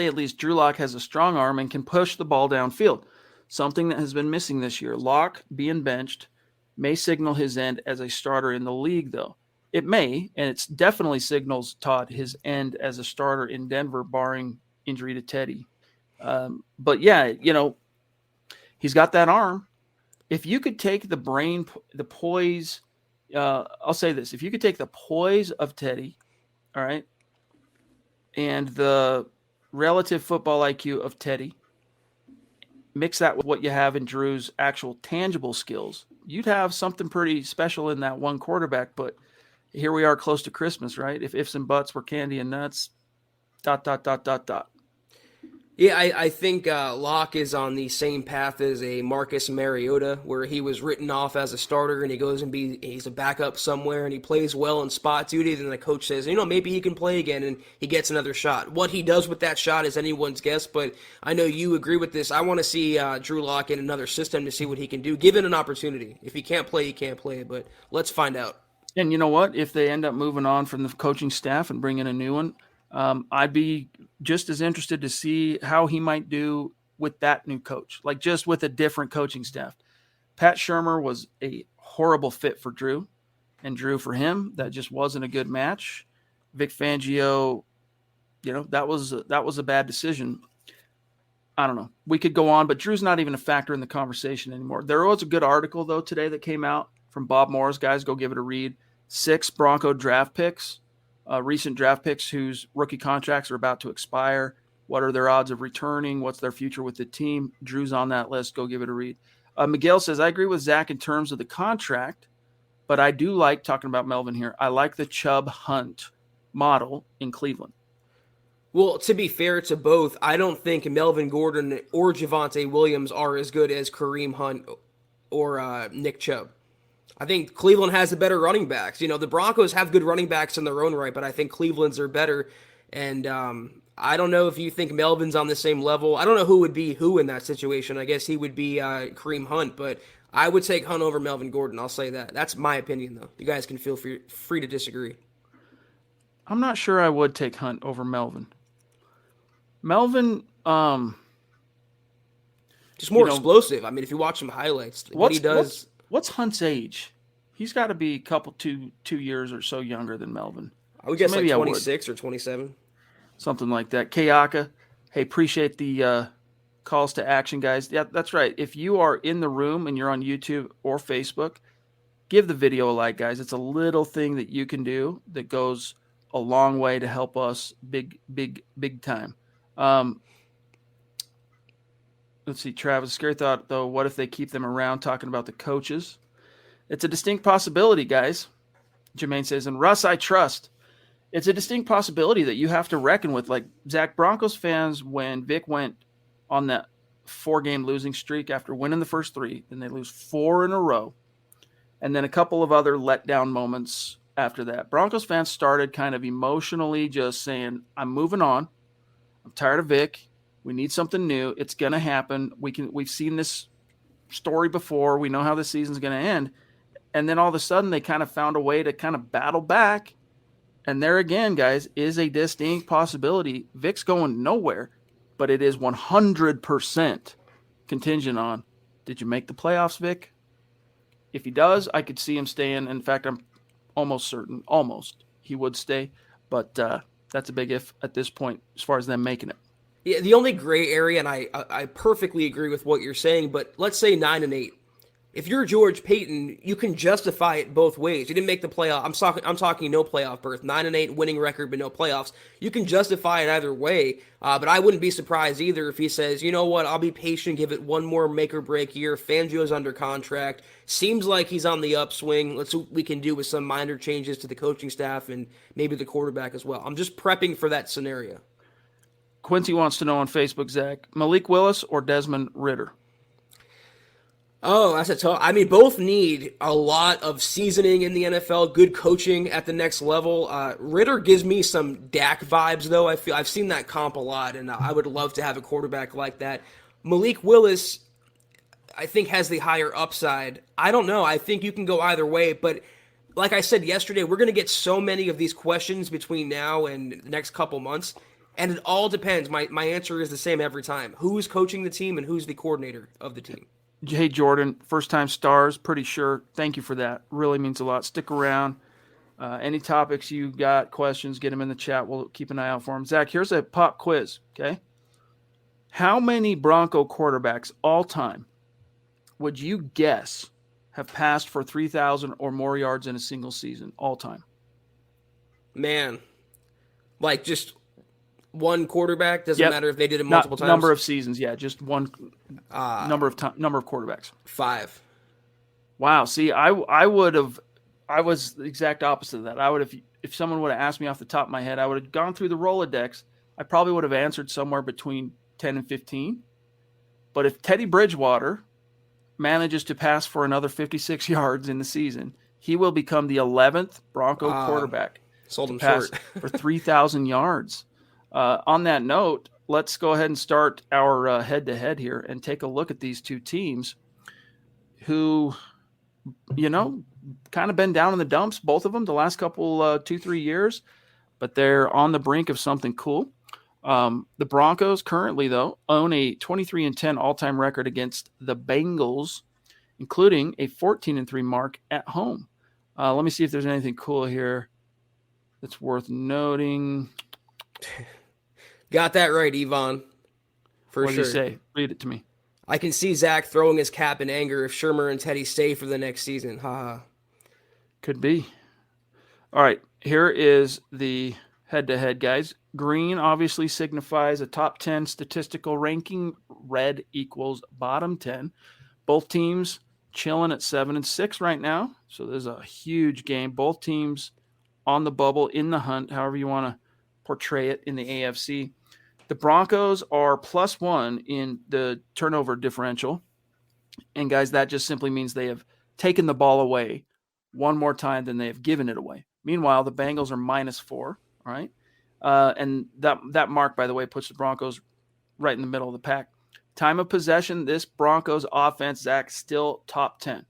at least Drew Lock has a strong arm and can push the ball downfield, something that has been missing this year. Lock being benched may signal his end as a starter in the league, though. It may, and it definitely signals, Todd, his end as a starter in Denver, barring injury to Teddy. But yeah, he's got that arm. If you could take the poise, I'll say this. If you could take the poise of Teddy, all right, and the relative football IQ of Teddy, mix that with what you have in Drew's actual tangible skills, you'd have something pretty special in that one quarterback. But here we are close to Christmas, right? If ifs and buts were candy and nuts, ... Yeah, I think Locke is on the same path as a Marcus Mariota, where he was written off as a starter and he goes and he's a backup somewhere and he plays well in spot duty. Then the coach says, maybe he can play again, and he gets another shot. What he does with that shot is anyone's guess, but I know you agree with this. I want to see Drew Lock in another system to see what he can do, given an opportunity. If he can't play, he can't play, but let's find out. And you know what? If they end up moving on from the coaching staff and bring in a new one, I'd be just as interested to see how he might do with that new coach, like just with a different coaching staff. Pat Shurmur was a horrible fit for Drew, and Drew for him. That just wasn't a good match. Vic Fangio, that was a bad decision. I don't know. We could go on, but Drew's not even a factor in the conversation anymore. There was a good article, though, today that came out from Bob Morris. Guys, go give it a read. 6 Bronco draft picks. Recent draft picks whose rookie contracts are about to expire. What are their odds of returning? What's their future with the team? Drew's on that list. Go give it a read. Miguel says, I agree with Zach in terms of the contract. But I do like talking about Melvin here. I like the Chubb Hunt model in Cleveland. Well, to be fair to both, I don't think Melvin Gordon or Javonte Williams are as good as Kareem Hunt or Nick Chubb. I think Cleveland has the better running backs. You know, the Broncos have good running backs in their own right, but I think Cleveland's are better. And I don't know if you think Melvin's on the same level. I don't know who would be who in that situation. I guess he would be Kareem Hunt, but I would take Hunt over Melvin Gordon. I'll say that. That's my opinion, though. You guys can feel free to disagree. I'm not sure I would take Hunt over Melvin. Melvin, just more explosive. I mean, if you watch some highlights, what he does. What's Hunt's age? He's got to be a couple, 2 years or so younger than Melvin. I would guess maybe like 26 or 27. Something like that. Kayaka, hey, appreciate the calls to action, guys. Yeah, that's right. If you are in the room and you're on YouTube or Facebook, give the video a like, guys. It's a little thing that you can do that goes a long way to help us big time. Let's see, Travis. Scary thought, though. What if they keep them around talking about the coaches? It's a distinct possibility, guys. Jermaine says, and Russ, I trust. It's a distinct possibility that you have to reckon with. Like, Zach, Broncos fans, when Vic went on that 4-game losing streak after winning the first 3, then they lose 4 in a row, and then a couple of other letdown moments after that. Broncos fans started kind of emotionally just saying, I'm moving on. I'm tired of Vic. We need something new. It's going to happen. We've seen this story before. We know how the season's going to end. And then all of a sudden they kind of found a way to kind of battle back. And there again, guys, is a distinct possibility. Vic's going nowhere, but it is 100% contingent on, did you make the playoffs, Vic? If he does, I could see him staying. In fact, I'm almost certain, he would stay. But that's a big if at this point as far as them making it. Yeah, the only gray area, and I perfectly agree with what you're saying, but let's say 9-8. If you're George Payton, you can justify it both ways. You didn't make the playoff. I'm talking no playoff berth. 9-8 winning record, but no playoffs. You can justify it either way. But I wouldn't be surprised either if he says, you know what, I'll be patient, give it one more make or break year. Fangio's under contract. Seems like he's on the upswing. Let's see what we can do with some minor changes to the coaching staff and maybe the quarterback as well. I'm just prepping for that scenario. Quincy wants to know on Facebook, Zach, Malik Willis or Desmond Ridder? Oh, that's a tough. I mean, both need a lot of seasoning in the NFL, good coaching at the next level. Ridder gives me some Dak vibes, though. I've seen that comp a lot, and I would love to have a quarterback like that. Malik Willis, I think, has the higher upside. I don't know. I think you can go either way, but like I said yesterday, we're going to get so many of these questions between now and the next couple months. And it all depends. My answer is the same every time. Who's coaching the team and who's the coordinator of the team? Hey, Jordan, first-time stars, pretty sure. Thank you for that. Really means a lot. Stick around. Any topics you got, questions, get them in the chat. We'll keep an eye out for them. Zach, here's a pop quiz, okay? How many Bronco quarterbacks all time would you guess have passed for 3,000 or more yards in a single season all time? Man, like just one quarterback? Doesn't matter if they did it multiple times? Number of seasons, yeah. Just one number of quarterbacks. 5. Wow. See, I was the exact opposite of that. I would have, if someone would have asked me off the top of my head, I would have gone through the Rolodex. I probably would have answered somewhere between 10 and 15. But if Teddy Bridgewater manages to pass for another 56 yards in the season, he will become the 11th Bronco quarterback sold him to pass short. for 3,000 yards. On that note, let's go ahead and start our head-to-head here and take a look at these two teams who, kind of been down in the dumps, both of them, the last couple 2-3 years, but they're on the brink of something cool. The Broncos currently, though, own a 23-10 all-time record against the Bengals, including a 14-3 mark at home. Let me see if there's anything cool here that's worth noting. Got that right, Yvonne. For what sure. What did you say? Read it to me. I can see Zach throwing his cap in anger if Shermer and Teddy stay for the next season. Ha. Could be. All right, here is the head-to-head, guys. Green obviously signifies a top 10 statistical ranking. Red equals bottom 10. Both teams chilling at 7-6 right now. So there's a huge game. Both teams on the bubble, in the hunt, however you want to portray it in the AFC. The Broncos are +1 in the turnover differential. And guys, that just simply means they have taken the ball away one more time than they have given it away. Meanwhile, the Bengals are -4, right? And that mark, by the way, puts the Broncos right in the middle of the pack. Time of possession, this Broncos offense, Zach, still top 10.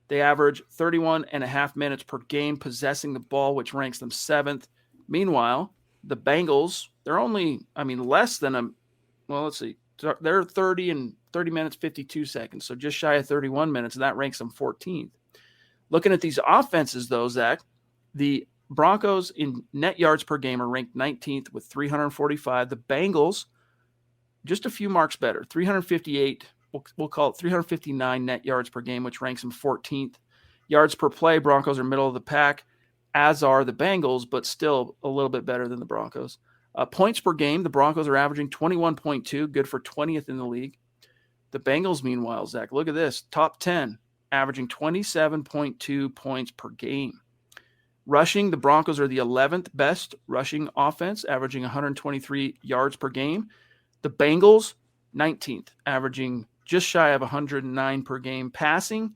They average 31.5 minutes per game possessing the ball, which ranks them 7th. Meanwhile, the Bengals, they're only, less than let's see. They're 30 minutes, 52 seconds, so just shy of 31 minutes, and that ranks them 14th. Looking at these offenses, though, Zach, the Broncos in net yards per game are ranked 19th with 345. The Bengals, just a few marks better, 358. We'll call it 359 net yards per game, which ranks them 14th. Yards per play, Broncos are middle of the pack, as are the Bengals, but still a little bit better than the Broncos. Points per game, the Broncos are averaging 21.2, good for 20th in the league. The Bengals, meanwhile, Zach, look at this, top 10, averaging 27.2 points per game. Rushing, the Broncos are the 11th best rushing offense, averaging 123 yards per game. The Bengals, 19th, averaging just shy of 109 per game. Passing,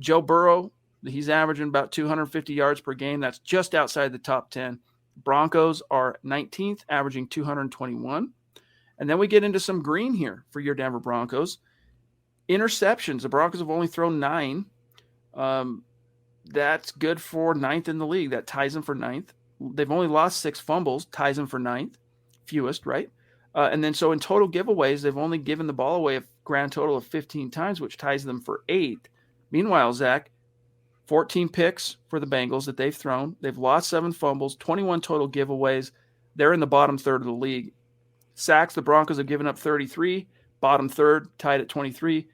Joe Burrow, he's averaging about 250 yards per game. That's just outside the top 10. Broncos are 19th, averaging 221. And then we get into some green here for your Denver Broncos. Interceptions, the Broncos have only thrown 9. That's good for 9th in the league. That ties them for 9th. They've only lost 6 fumbles, ties them for 9th. Fewest, right? And then so in total giveaways, they've only given the ball away a grand total of 15 times, which ties them for 8th. Meanwhile, Zach, 14 picks for the Bengals that they've thrown. They've lost 7 fumbles, 21 total giveaways. They're in the bottom third of the league. Sacks, the Broncos have given up 33, bottom third, tied at 23.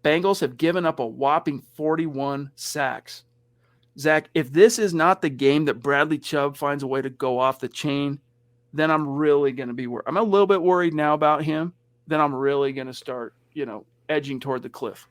Bengals have given up a whopping 41 sacks. Zach, if this is not the game that Bradley Chubb finds a way to go off the chain, then I'm really going to be worried. I'm a little bit worried now about him. Then I'm really going to start, edging toward the cliff.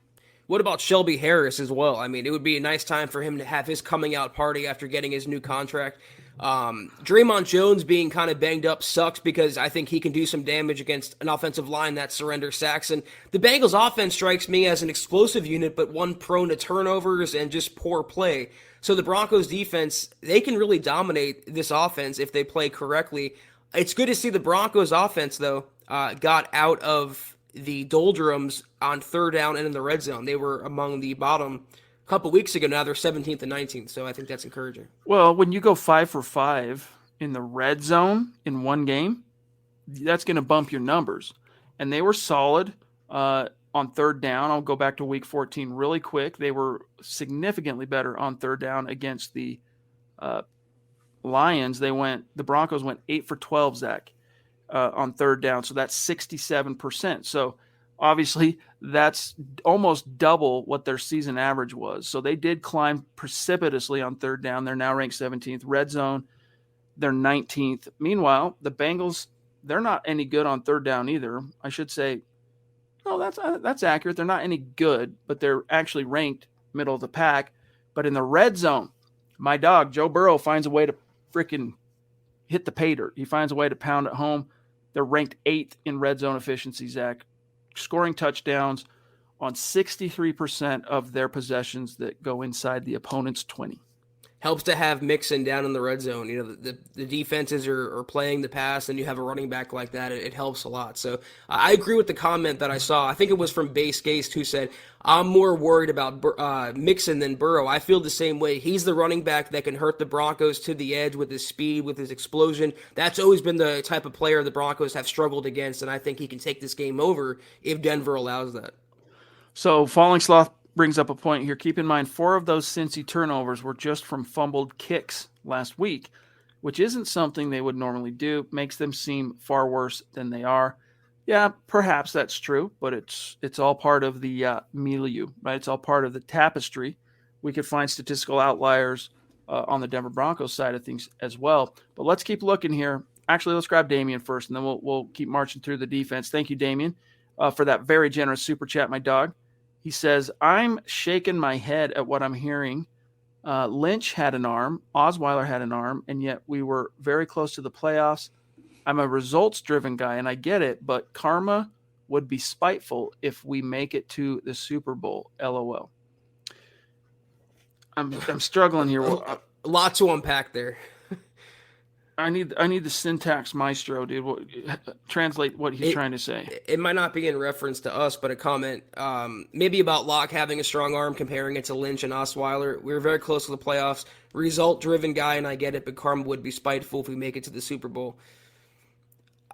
What about Shelby Harris as well? It would be a nice time for him to have his coming out party after getting his new contract. Draymond Jones being kind of banged up sucks because I think he can do some damage against an offensive line that surrenders sacks. And the Bengals offense strikes me as an explosive unit, but one prone to turnovers and just poor play. So the Broncos defense, they can really dominate this offense if they play correctly. It's good to see the Broncos offense, though, got out of the doldrums on third down and in the red zone. They were among the bottom a couple weeks ago. Now they're 17th and 19th, so I think that's encouraging. Well, when you go 5 for 5 in the red zone in one game, that's going to bump your numbers. And they were solid on third down. I'll go back to week 14 really quick. They were significantly better on third down against the Lions. The Broncos went 8 for 12, Zach, on third down. So that's 67%. So obviously that's almost double what their season average was. So they did climb precipitously on third down. They're now ranked 17th. Red zone, they're 19th. Meanwhile, the Bengals, they're not any good on third down either. I should say, no, that's accurate. They're not any good, but they're actually ranked middle of the pack. But in the red zone, my dog, Joe Burrow, finds a way to freaking hit the pay dirt. He finds a way to pound it home. They're ranked 8th in red zone efficiency, Zach, scoring touchdowns on 63% of their possessions that go inside the opponent's 20. Helps to have Mixon down in the red zone. The defenses are playing the pass, and you have a running back like that. It helps a lot. So I agree with the comment that I saw. I think it was from Base Gaste who said, I'm more worried about Mixon than Burrow. I feel the same way. He's the running back that can hurt the Broncos to the edge with his speed, with his explosion. That's always been the type of player the Broncos have struggled against, and I think he can take this game over if Denver allows that. So Falling Sloth brings up a point here. Keep in mind, 4 of those Cincy turnovers were just from fumbled kicks last week, which isn't something they would normally do. Makes them seem far worse than they are. Yeah, perhaps that's true, but it's all part of the milieu, right? It's all part of the tapestry. We could find statistical outliers on the Denver Broncos side of things as well. But let's keep looking here. Actually, let's grab Damien first, and then we'll keep marching through the defense. Thank you, Damien, for that very generous super chat, my dog. He says, I'm shaking my head at what I'm hearing. Lynch had an arm, Osweiler had an arm, and yet we were very close to the playoffs. I'm a results-driven guy, and I get it, but karma would be spiteful if we make it to the Super Bowl. LOL. I'm struggling here. A lot to unpack there. I need the syntax maestro, dude. Translate what he's trying to say. It might not be in reference to us, but a comment maybe about Locke having a strong arm, comparing it to Lynch and Osweiler. We were very close to the playoffs. Result-driven guy, and I get it, but karma would be spiteful if we make it to the Super Bowl.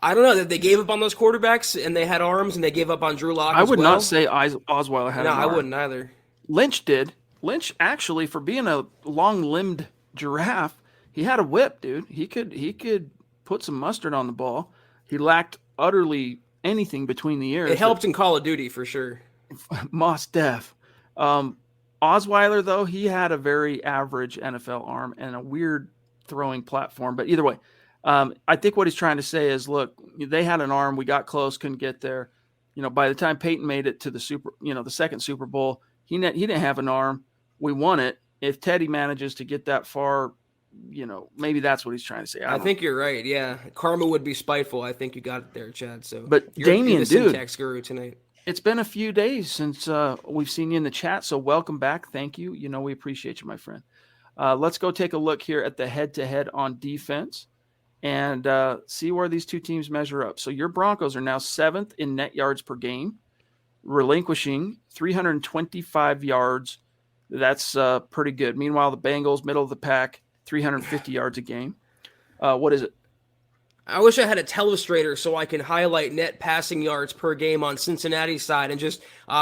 I don't know that they gave up on those quarterbacks, and they had arms, and they gave up on Drew Lock. I would not say Osweiler had an arm. No, I wouldn't either. Lynch did. Lynch actually, for being a long-limbed giraffe, he had a whip, dude. He could put some mustard on the ball. He lacked utterly anything between the ears. It helped in Call of Duty for sure. Moss Def. Osweiler, though, he had a very average NFL arm and a weird throwing platform. But either way, I think what he's trying to say is, look, they had an arm. We got close, couldn't get there. By the time Peyton made it to the the second Super Bowl, he didn't have an arm. We won it. If Teddy manages to get that far, maybe that's what he's trying to say. I think you're right. Yeah, karma would be spiteful. I think you got it there, Chad. So, but Damien, you're the syntax guru tonight. It's been a few days since we've seen you in the chat, so welcome back. Thank you. We appreciate you, my friend. Let's go take a look here at the head-to-head on defense and see where these two teams measure up. So your Broncos are now 7th in net yards per game, relinquishing 325 yards. That's pretty good. Meanwhile, the Bengals, middle of the pack, 350 yards a game. What is it? I wish I had a telestrator so I can highlight net passing yards per game on Cincinnati's side and just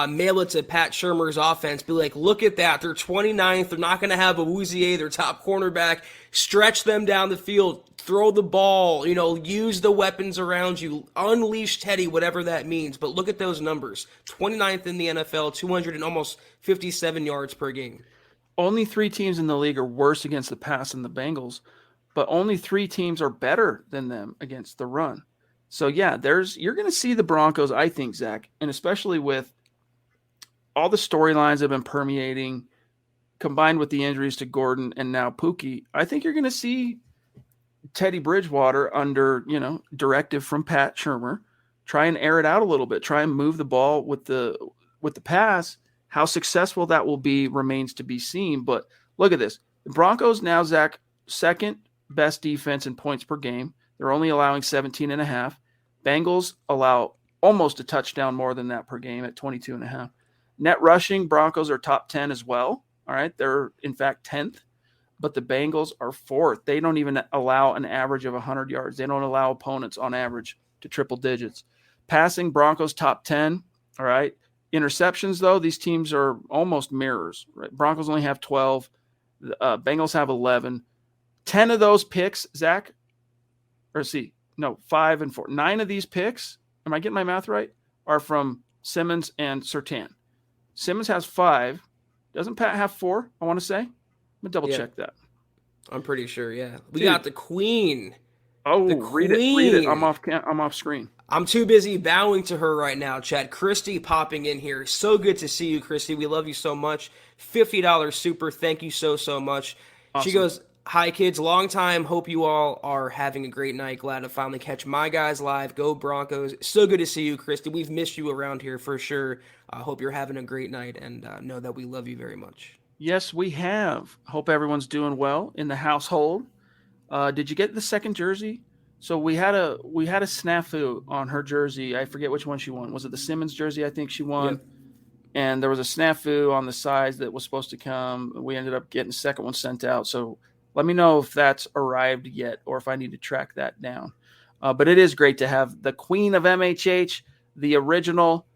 mail it to Pat Shurmur's offense. Be like, look at that. They're 29th. They're not going to have a Awuzie, their top cornerback. Stretch them down the field. Throw the ball. Use the weapons around you. Unleash Teddy, whatever that means. But look at those numbers. 29th in the NFL, 200 and almost 57 yards per game. Only 3 teams in the league are worse against the pass than the Bengals, but only 3 teams are better than them against the run. So, yeah, you're going to see the Broncos, I think, Zach, and especially with all the storylines that have been permeating, combined with the injuries to Gordon and now Pookie, I think you're going to see Teddy Bridgewater under, directive from Pat Shurmur, try and air it out a little bit, try and move the ball with the pass. How successful that will be remains to be seen. But look at this. The Broncos now, Zach, second best defense in points per game. They're only allowing 17.5. Bengals allow almost a touchdown more than that per game at 22.5. Net rushing, Broncos are top 10 as well. All right. They're, in fact, 10th. But the Bengals are 4th. They don't even allow an average of 100 yards. They don't allow opponents on average to triple digits. Passing, Broncos top 10. All right. Interceptions, though, these teams are almost mirrors. Right? Broncos only have 12. Bengals have 11. 10 of those picks, Zach, 5 and 4. 9 of these picks, am I getting my math right, are from Simmons and Surtain. Simmons has 5. Doesn't Pat have 4, I want to say? I'm going to double check that. I'm pretty sure, yeah. We got the Queen. Oh, read it. I'm off screen. I'm too busy bowing to her right now, Chad. Christy popping in here. So good to see you, Christy. We love you so much. $50 super. Thank you so much. Awesome. She goes, hi, kids. Long time. Hope you all are having a great night. Glad to finally catch my guys live. Go Broncos. So good to see you, Christy. We've missed you around here for sure. I hope you're having a great night and know that we love you very much. Yes, we have. Hope everyone's doing well in the household. Did you get the second jersey? So we had a snafu on her jersey. I forget which one she won. Was it the Simmons jersey? I think she won. Yep. And there was a snafu on the sides that was supposed to come. We ended up getting the second one sent out. So let me know if that's arrived yet or if I need to track that down. But it is great to have the Queen of MHH, the original,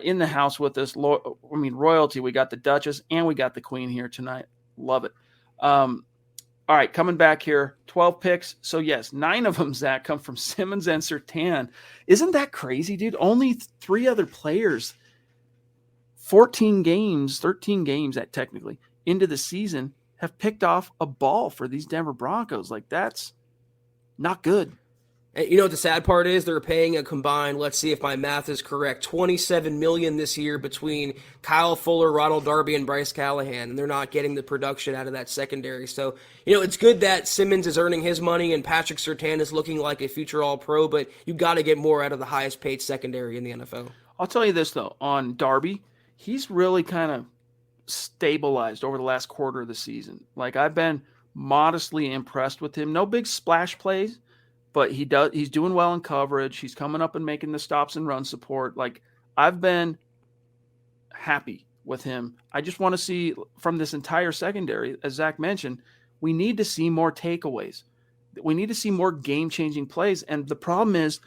in the house with us. Royalty. We got the Duchess and we got the Queen here tonight. Love it. All right, coming back here, 12 picks. So, yes, 9 of them, Zach, come from Simmons and Surtain. Isn't that crazy, dude? Only 3 other players, 13 games technically, into the season have picked off a ball for these Denver Broncos. Like, that's not good. And you know what the sad part is? They're paying a combined, let's see if my math is correct, $27 million this year between Kyle Fuller, Ronald Darby, and Bryce Callahan, and they're not getting the production out of that secondary. So, it's good that Simmons is earning his money and Patrick Surtain is looking like a future All-Pro, but you got to get more out of the highest paid secondary in the NFL. I'll tell you this, though. On Darby, he's really kind of stabilized over the last quarter of the season. Like, I've been modestly impressed with him. No big splash plays, but he's doing well in coverage. He's coming up and making the stops and run support. Like, I've been happy with him. I just want to see from this entire secondary, as Zach mentioned, we need to see more takeaways. We need to see more game-changing plays. And the problem is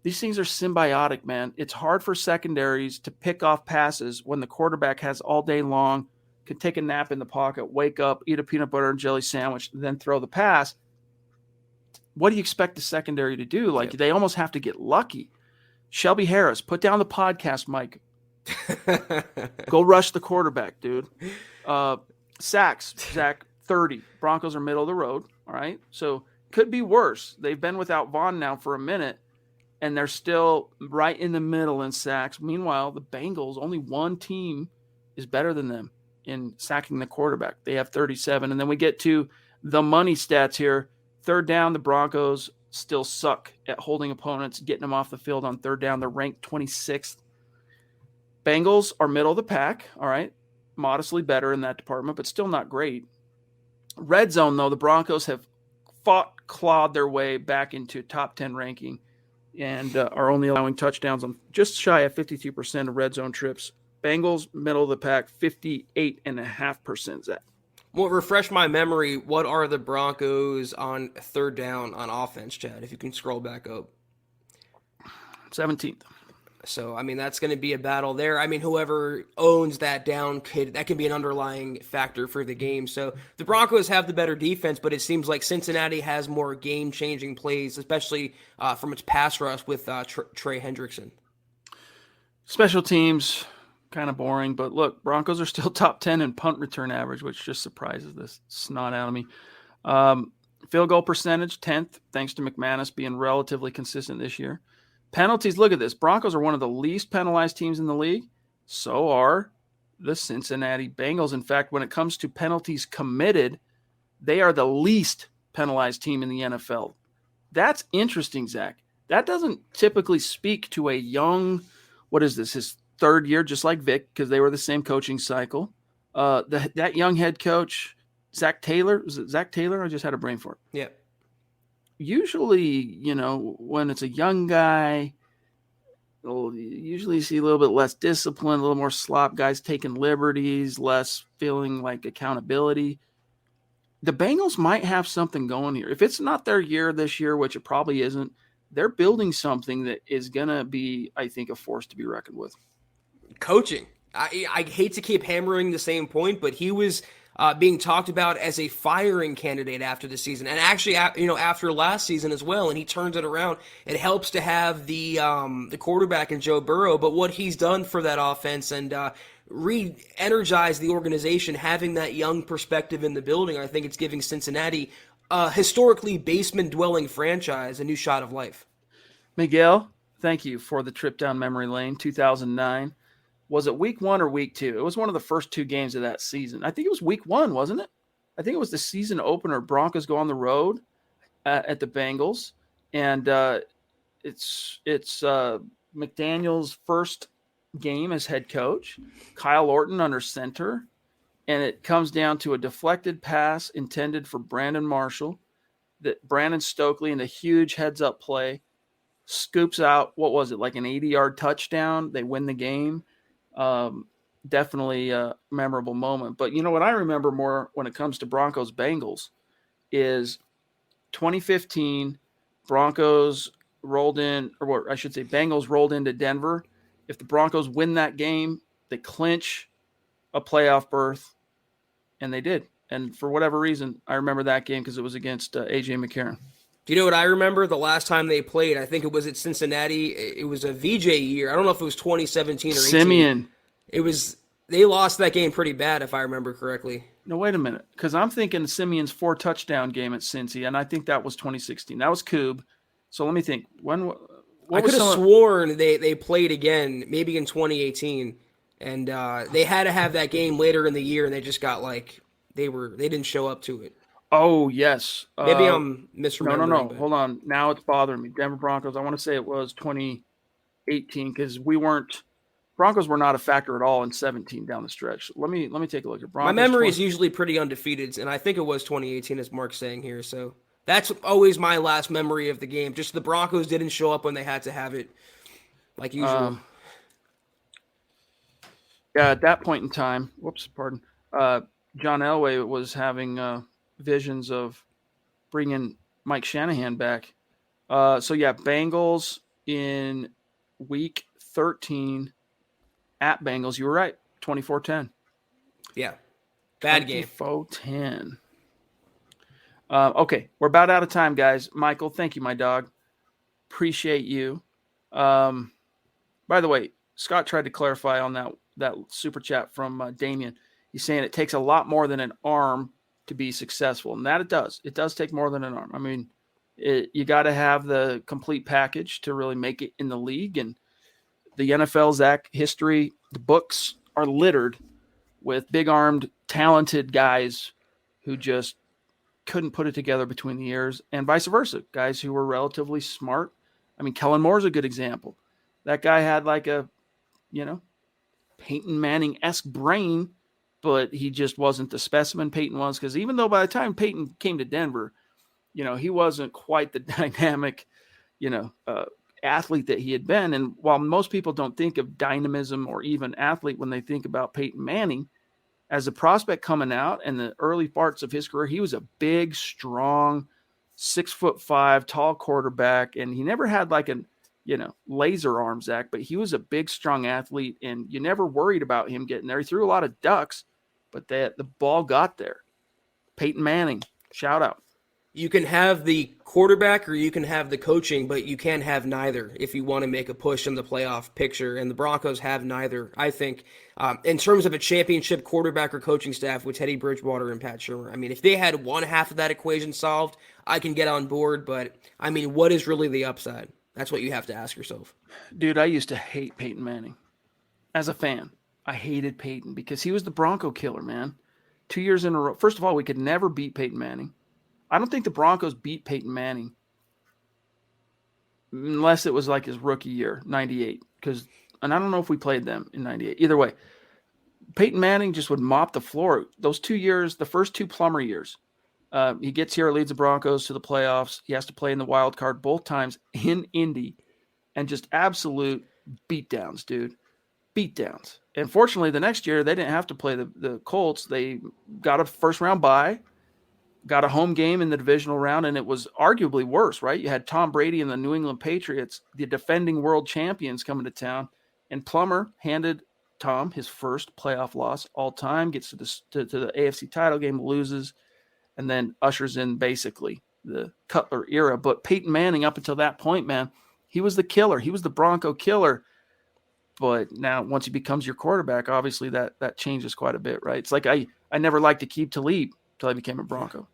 these things are symbiotic, man. It's hard for secondaries to pick off passes when the quarterback has all day long, could take a nap in the pocket, wake up, eat a peanut butter and jelly sandwich, then throw the pass. What do you expect the secondary to do? Like, They almost have to get lucky. Shelby Harris, put down the podcast mic. Go rush the quarterback, dude. Sacks, Zach, 30. Broncos are middle of the road, all right? So could be worse. They've been without Vaughn now for a minute, and they're still right in the middle in sacks. Meanwhile, the Bengals, only one team is better than them in sacking the quarterback. They have 37. And then we get to the money stats here. Third down, the Broncos still suck at holding opponents, getting them off the field on third down. They're ranked 26th. Bengals are middle of the pack, all right, modestly better in that department, but still not great. Red zone, though, the Broncos have clawed their way back into top 10 ranking and are only allowing touchdowns on just shy of 52% of red zone trips. Bengals, middle of the pack, 58.5%, Zach. Well, refresh my memory. What are the Broncos on third down on offense, Chad? If you can scroll back up. 17th. So, that's going to be a battle there. Whoever owns that down that can be an underlying factor for the game. So, the Broncos have the better defense, but it seems like Cincinnati has more game-changing plays, especially from its pass rush with Trey Hendrickson. Special teams, kind of boring, but look, Broncos are still top 10 in punt return average, which just surprises this snot out of me. Field goal percentage, 10th, thanks to McManus being relatively consistent this year. Penalties, look at this. Broncos are one of the least penalized teams in the league. So are the Cincinnati Bengals. In fact, when it comes to penalties committed, they are the least penalized team in the NFL. That's interesting, Zach. That doesn't typically speak to a young, his third year, just like Vic, because they were the same coaching cycle. That young head coach, Zach Taylor, was it Zach Taylor? I just had a brain fart. Yeah. Usually, when it's a young guy, usually you see a little bit less discipline, a little more slop, guys taking liberties, less feeling like accountability. The Bengals might have something going here. If it's not their year this year, which it probably isn't, they're building something that is going to be, I think, a force to be reckoned with. Coaching. I hate to keep hammering the same point, but he was being talked about as a firing candidate after the season, and actually, after last season as well. And he turns it around. It helps to have the quarterback in Joe Burrow, but what he's done for that offense and re-energize the organization, having that young perspective in the building, I think it's giving Cincinnati, a historically basement-dwelling franchise, a new shot of life. Miguel, thank you for the trip down memory lane. 2009. Was it week 1 or week 2? It was one of the first 2 games of that season. I think it was week 1, wasn't it? I think it was the season opener. Broncos go on the road at the Bengals, and it's McDaniel's first game as head coach. Kyle Orton under center, and it comes down to a deflected pass intended for Brandon Marshall that Brandon Stokely in a huge heads-up play scoops out, what was it, like an 80-yard touchdown. They win the game. Definitely a memorable moment. But what I remember more when it comes to Broncos-Bengals is 2015, Broncos rolled in, or I should say Bengals rolled into Denver. If the Broncos win that game, they clinch a playoff berth, and they did. And for whatever reason, I remember that game because it was against A.J. McCarron. Do you know what I remember? The last time they played, I think it was at Cincinnati. It was a VJ year. I don't know if it was 2017 or 18. Simeon. They lost that game pretty bad, if I remember correctly. No, wait a minute, because I'm thinking Simeon's 4 touchdown game at Cincy, and I think that was 2016. That was Coob, So let me think. I could have sworn they played again, maybe in 2018, and they had to have that game later in the year, and they just got they didn't show up to it. Oh yes. Maybe I'm misremembering. No. But... Hold on. Now it's bothering me. Denver Broncos. I want to say it was 2018 because Broncos were not a factor at all in 17 down the stretch. Let me take a look at Broncos. My memory is usually pretty undefeated, and I think it was 2018, as Mark's saying here. So that's always my last memory of the game. Just the Broncos didn't show up when they had to have it, like usual. Yeah, at that point in time, John Elway was having visions of bringing Mike Shanahan back. Bengals in week 13 at Bengals. You were right, 24-10. Yeah, bad game. 24-10. Okay, we're about out of time, guys. Michael, thank you, my dog. Appreciate you. By the way, Scott tried to clarify on that super chat from Damien. He's saying it takes a lot more than an arm to be successful, and that it does. It does take more than an arm. I mean, you got to have the complete package to really make it in the league, and the NFL Zach history, the books are littered with big-armed, talented guys who just couldn't put it together between the ears, and vice versa, guys who were relatively smart. I mean, Kellen Moore's a good example. That guy had Peyton Manning-esque brain, but he just wasn't the specimen Peyton was, because even though by the time Peyton came to Denver, he wasn't quite the dynamic, athlete that he had been. And while most people don't think of dynamism or even athlete when they think about Peyton Manning, as a prospect coming out in the early parts of his career, he was a big, strong, 6'5", tall quarterback, and he never had laser arm, Zach, but he was a big, strong athlete, and you never worried about him getting there. He threw a lot of ducks, but the ball got there. Peyton Manning, shout out. You can have the quarterback or you can have the coaching, but you can't have neither if you want to make a push in the playoff picture, and the Broncos have neither, I think. In terms of a championship quarterback or coaching staff with Teddy Bridgewater and Pat Shurmur, I mean, if they had one half of that equation solved, I can get on board, but, I mean, what is really the upside? That's what you have to ask yourself. Dude, I used to hate Peyton Manning. As a fan, I hated Peyton because he was the Bronco killer, man. 2 years in a row. First of all, we could never beat Peyton Manning. I don't think the Broncos beat Peyton Manning unless it was like his rookie year, 98. And I don't know if we played them in 98. Either way, Peyton Manning just would mop the floor. Those 2 years, the first two Plummer years, he gets here, leads the Broncos to the playoffs. He has to play in the wild card both times in Indy, and just absolute beatdowns, dude. Beatdowns. And fortunately, the next year, they didn't have to play the Colts. They got a first-round bye, got a home game in the divisional round, and it was arguably worse, right? You had Tom Brady and the New England Patriots, the defending world champions, coming to town, and Plummer handed Tom his first playoff loss all time, gets to the AFC title game, loses, and then ushers in basically the Cutler era. But Peyton Manning, up until that point, man, he was the killer. He was the Bronco killer. But now once he becomes your quarterback, obviously that changes quite a bit, right? It's like I never liked Aqib Talib until I became a Bronco.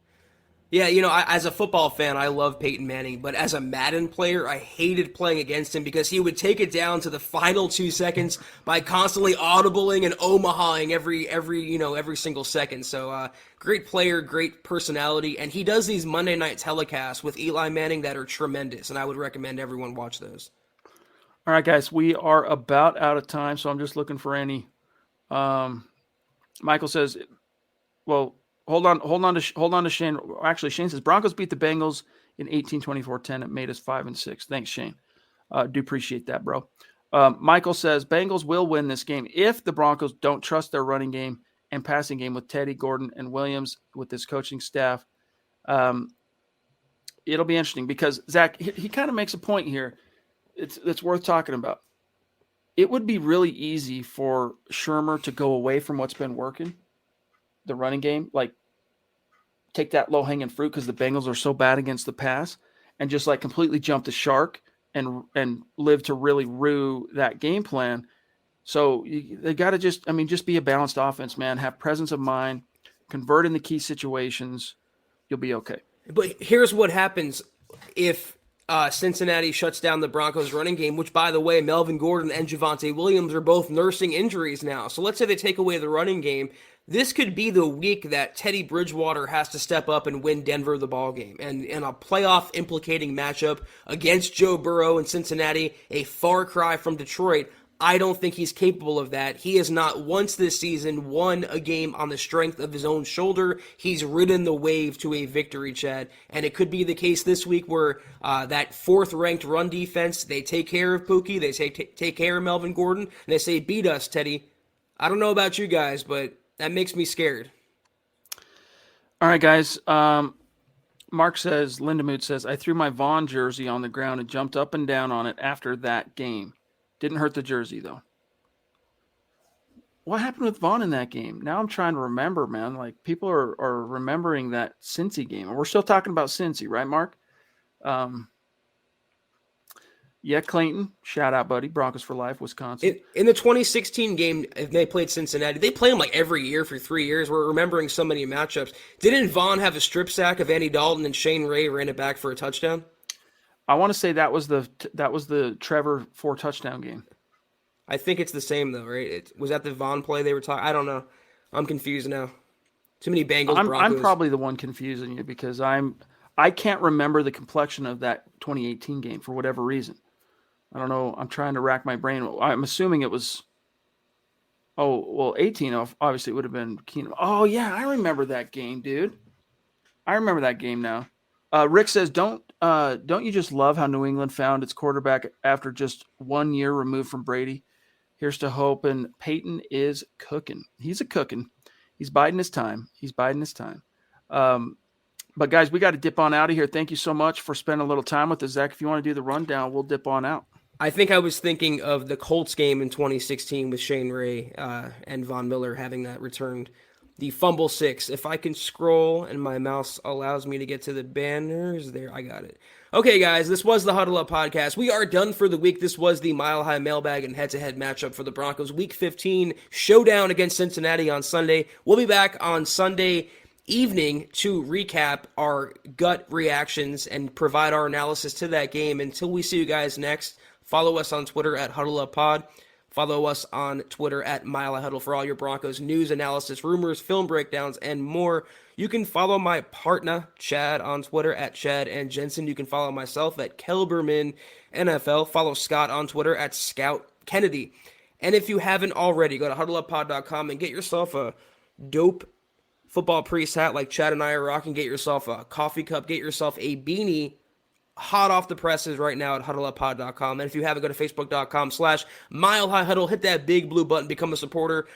Yeah, as a football fan, I love Peyton Manning, but as a Madden player, I hated playing against him because he would take it down to the final 2 seconds by constantly audibling and Omahaing every single second. So, great player, great personality, and he does these Monday night telecasts with Eli Manning that are tremendous, and I would recommend everyone watch those. All right, guys, we are about out of time, so I'm just looking for any. Michael says, well, hold on to Shane. Actually, Shane says Broncos beat the Bengals in 18-24-10. It made us 5-6. Thanks, Shane. Do appreciate that, bro. Michael says Bengals will win this game if the Broncos don't trust their running game and passing game with Teddy, Gordon, and Williams with this coaching staff. It'll be interesting because Zach, he kind of makes a point here. It's worth talking about. It would be really easy for Shurmur to go away from what's been working, the running game, like take that low-hanging fruit because the Bengals are so bad against the pass, and just like completely jump the shark and live to really rue that game plan. So they got to just be a balanced offense, man. Have presence of mind, convert in the key situations. You'll be okay. But here's what happens if Cincinnati shuts down the Broncos running game, which, by the way, Melvin Gordon and Javonte Williams are both nursing injuries now. So let's say they take away the running game. This could be the week that Teddy Bridgewater has to step up and win Denver the ball game. And in a playoff implicating matchup against Joe Burrow in Cincinnati, a far cry from Detroit, I don't think he's capable of that. He has not once this season won a game on the strength of his own shoulder. He's ridden the wave to a victory, Chad. And it could be the case this week where that fourth-ranked run defense, they take care of Pookie, they take care of Melvin Gordon, and they say, beat us, Teddy. I don't know about you guys, but that makes me scared. All right, guys. Mark says, Lindemood says, I threw my Vaughn jersey on the ground and jumped up and down on it after that game. Didn't hurt the jersey, though. What happened with Vaughn in that game? Now I'm trying to remember, man. Like, people are remembering that Cincy game. And we're still talking about Cincy, right, Mark? Yeah, Clayton. Shout out, buddy. Broncos for life, Wisconsin. In the 2016 game, if they played Cincinnati, they play them like every year for 3 years. We're remembering so many matchups. Didn't Vaughn have a strip sack of Andy Dalton and Shane Ray ran it back for a touchdown? I want to say that was the Trevor 4 touchdown game. I think it's the same though, right? Was that the Vaughn play they were talking? I don't know. I'm confused now. Too many Bengals. Broncos. I'm probably the one confusing you because I can't remember the complexion of that 2018 game for whatever reason. I don't know. I'm trying to rack my brain. I'm assuming it was. Oh well, 18 obviously it would have been Keenum. Oh yeah, I remember that game, dude. I remember that game now. Rick says, don't you just love how New England found its quarterback after just 1 year removed from Brady? Here's to hoping Peyton is cooking. He's a cooking. He's biding his time. But guys, we got to dip on out of here. Thank you so much for spending a little time with us. Zach, if you want to do the rundown, we'll dip on out. I think I was thinking of the Colts game in 2016 with Shane Ray and Von Miller having that returned. The fumble 6. If I can scroll and my mouse allows me to get to the banners, there, I got it. Okay, guys, this was the Huddle Up Podcast. We are done for the week. This was the Mile High Mailbag and head-to-head matchup for the Broncos. Week 15 showdown against Cincinnati on Sunday. We'll be back on Sunday evening to recap our gut reactions and provide our analysis to that game. Until we see you guys next, follow us on Twitter at Huddle Up Pod. Follow us on Twitter at Mile High Huddle for all your Broncos news, analysis, rumors, film breakdowns, and more. You can follow my partner, Chad, on Twitter at Chad and Jensen. You can follow myself at Kelberman NFL. Follow Scott on Twitter at Scout Kennedy. And if you haven't already, go to huddleuppod.com and get yourself a dope football priest hat like Chad and I are rocking. Get yourself a coffee cup. Get yourself a beanie. Hot off the presses right now at huddleuppod.com. And if you haven't, go to facebook.com/Mile High Huddle. Hit that big blue button. Become a supporter.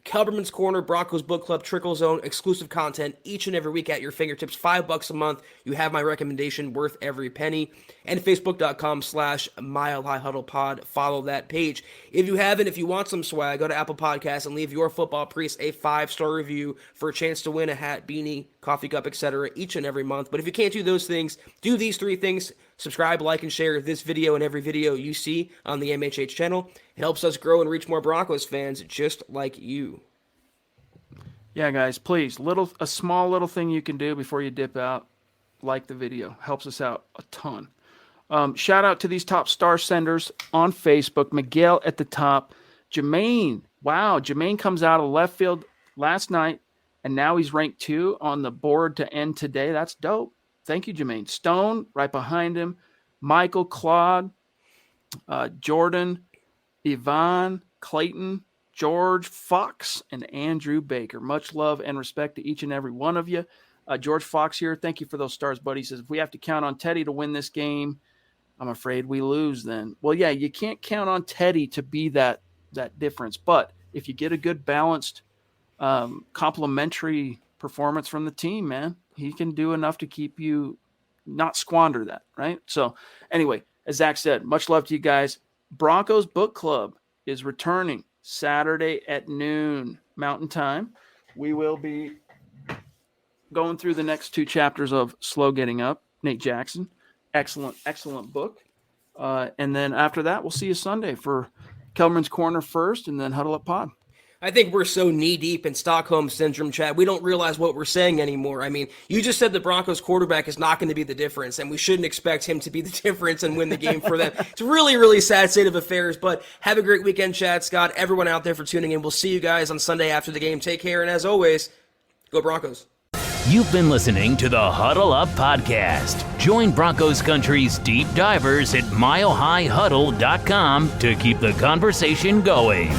Kelberman's Corner, Broncos Book Club, Trickle Zone, exclusive content each and every week at your fingertips. $5 a month. You have my recommendation, worth every penny. And facebook.com/Mile High Huddle Pod. Follow that page. If you haven't, if you want some swag, go to Apple Podcasts and leave your football priest a 5-star review for a chance to win a hat, beanie, coffee cup, etc. each and every month. But if you can't do those things, do these 3 things. Subscribe, like, and share this video and every video you see on the MHH channel. It helps us grow and reach more Broncos fans just like you. Yeah, guys, please, a small little thing you can do before you dip out, like the video. Helps us out a ton. Shout out to these top star senders on Facebook. Miguel at the top. Jermaine. Wow, Jermaine comes out of left field last night, and now he's ranked 2 on the board to end today. That's dope. Thank you, Jermaine. Stone, right behind him. Michael, Claude, Jordan, Yvonne, Clayton, George, Fox, and Andrew Baker. Much love and respect to each and every one of you. George Fox here. Thank you for those stars, buddy. He says, if we have to count on Teddy to win this game, I'm afraid we lose then. Well, yeah, you can't count on Teddy to be that difference. But if you get a good, balanced, complementary performance from the team, man, he can do enough to keep you not squander that, right? So anyway, as Zach said, much love to you guys. Broncos Book Club is returning Saturday at noon Mountain Time. We will be going through the next 2 chapters of Slow Getting Up, Nate Jackson. Excellent book. And then after that, we'll see you Sunday for Kelberman's Corner first and then Huddle Up Pod. I think we're so knee-deep in Stockholm Syndrome, Chad, we don't realize what we're saying anymore. I mean, you just said the Broncos quarterback is not going to be the difference, and we shouldn't expect him to be the difference and win the game for them. It's a really, really sad state of affairs, but have a great weekend, Chad, Scott, everyone out there for tuning in. We'll see you guys on Sunday after the game. Take care, and as always, go Broncos. You've been listening to the Huddle Up Podcast. Join Broncos Country's deep divers at milehighhuddle.com to keep the conversation going.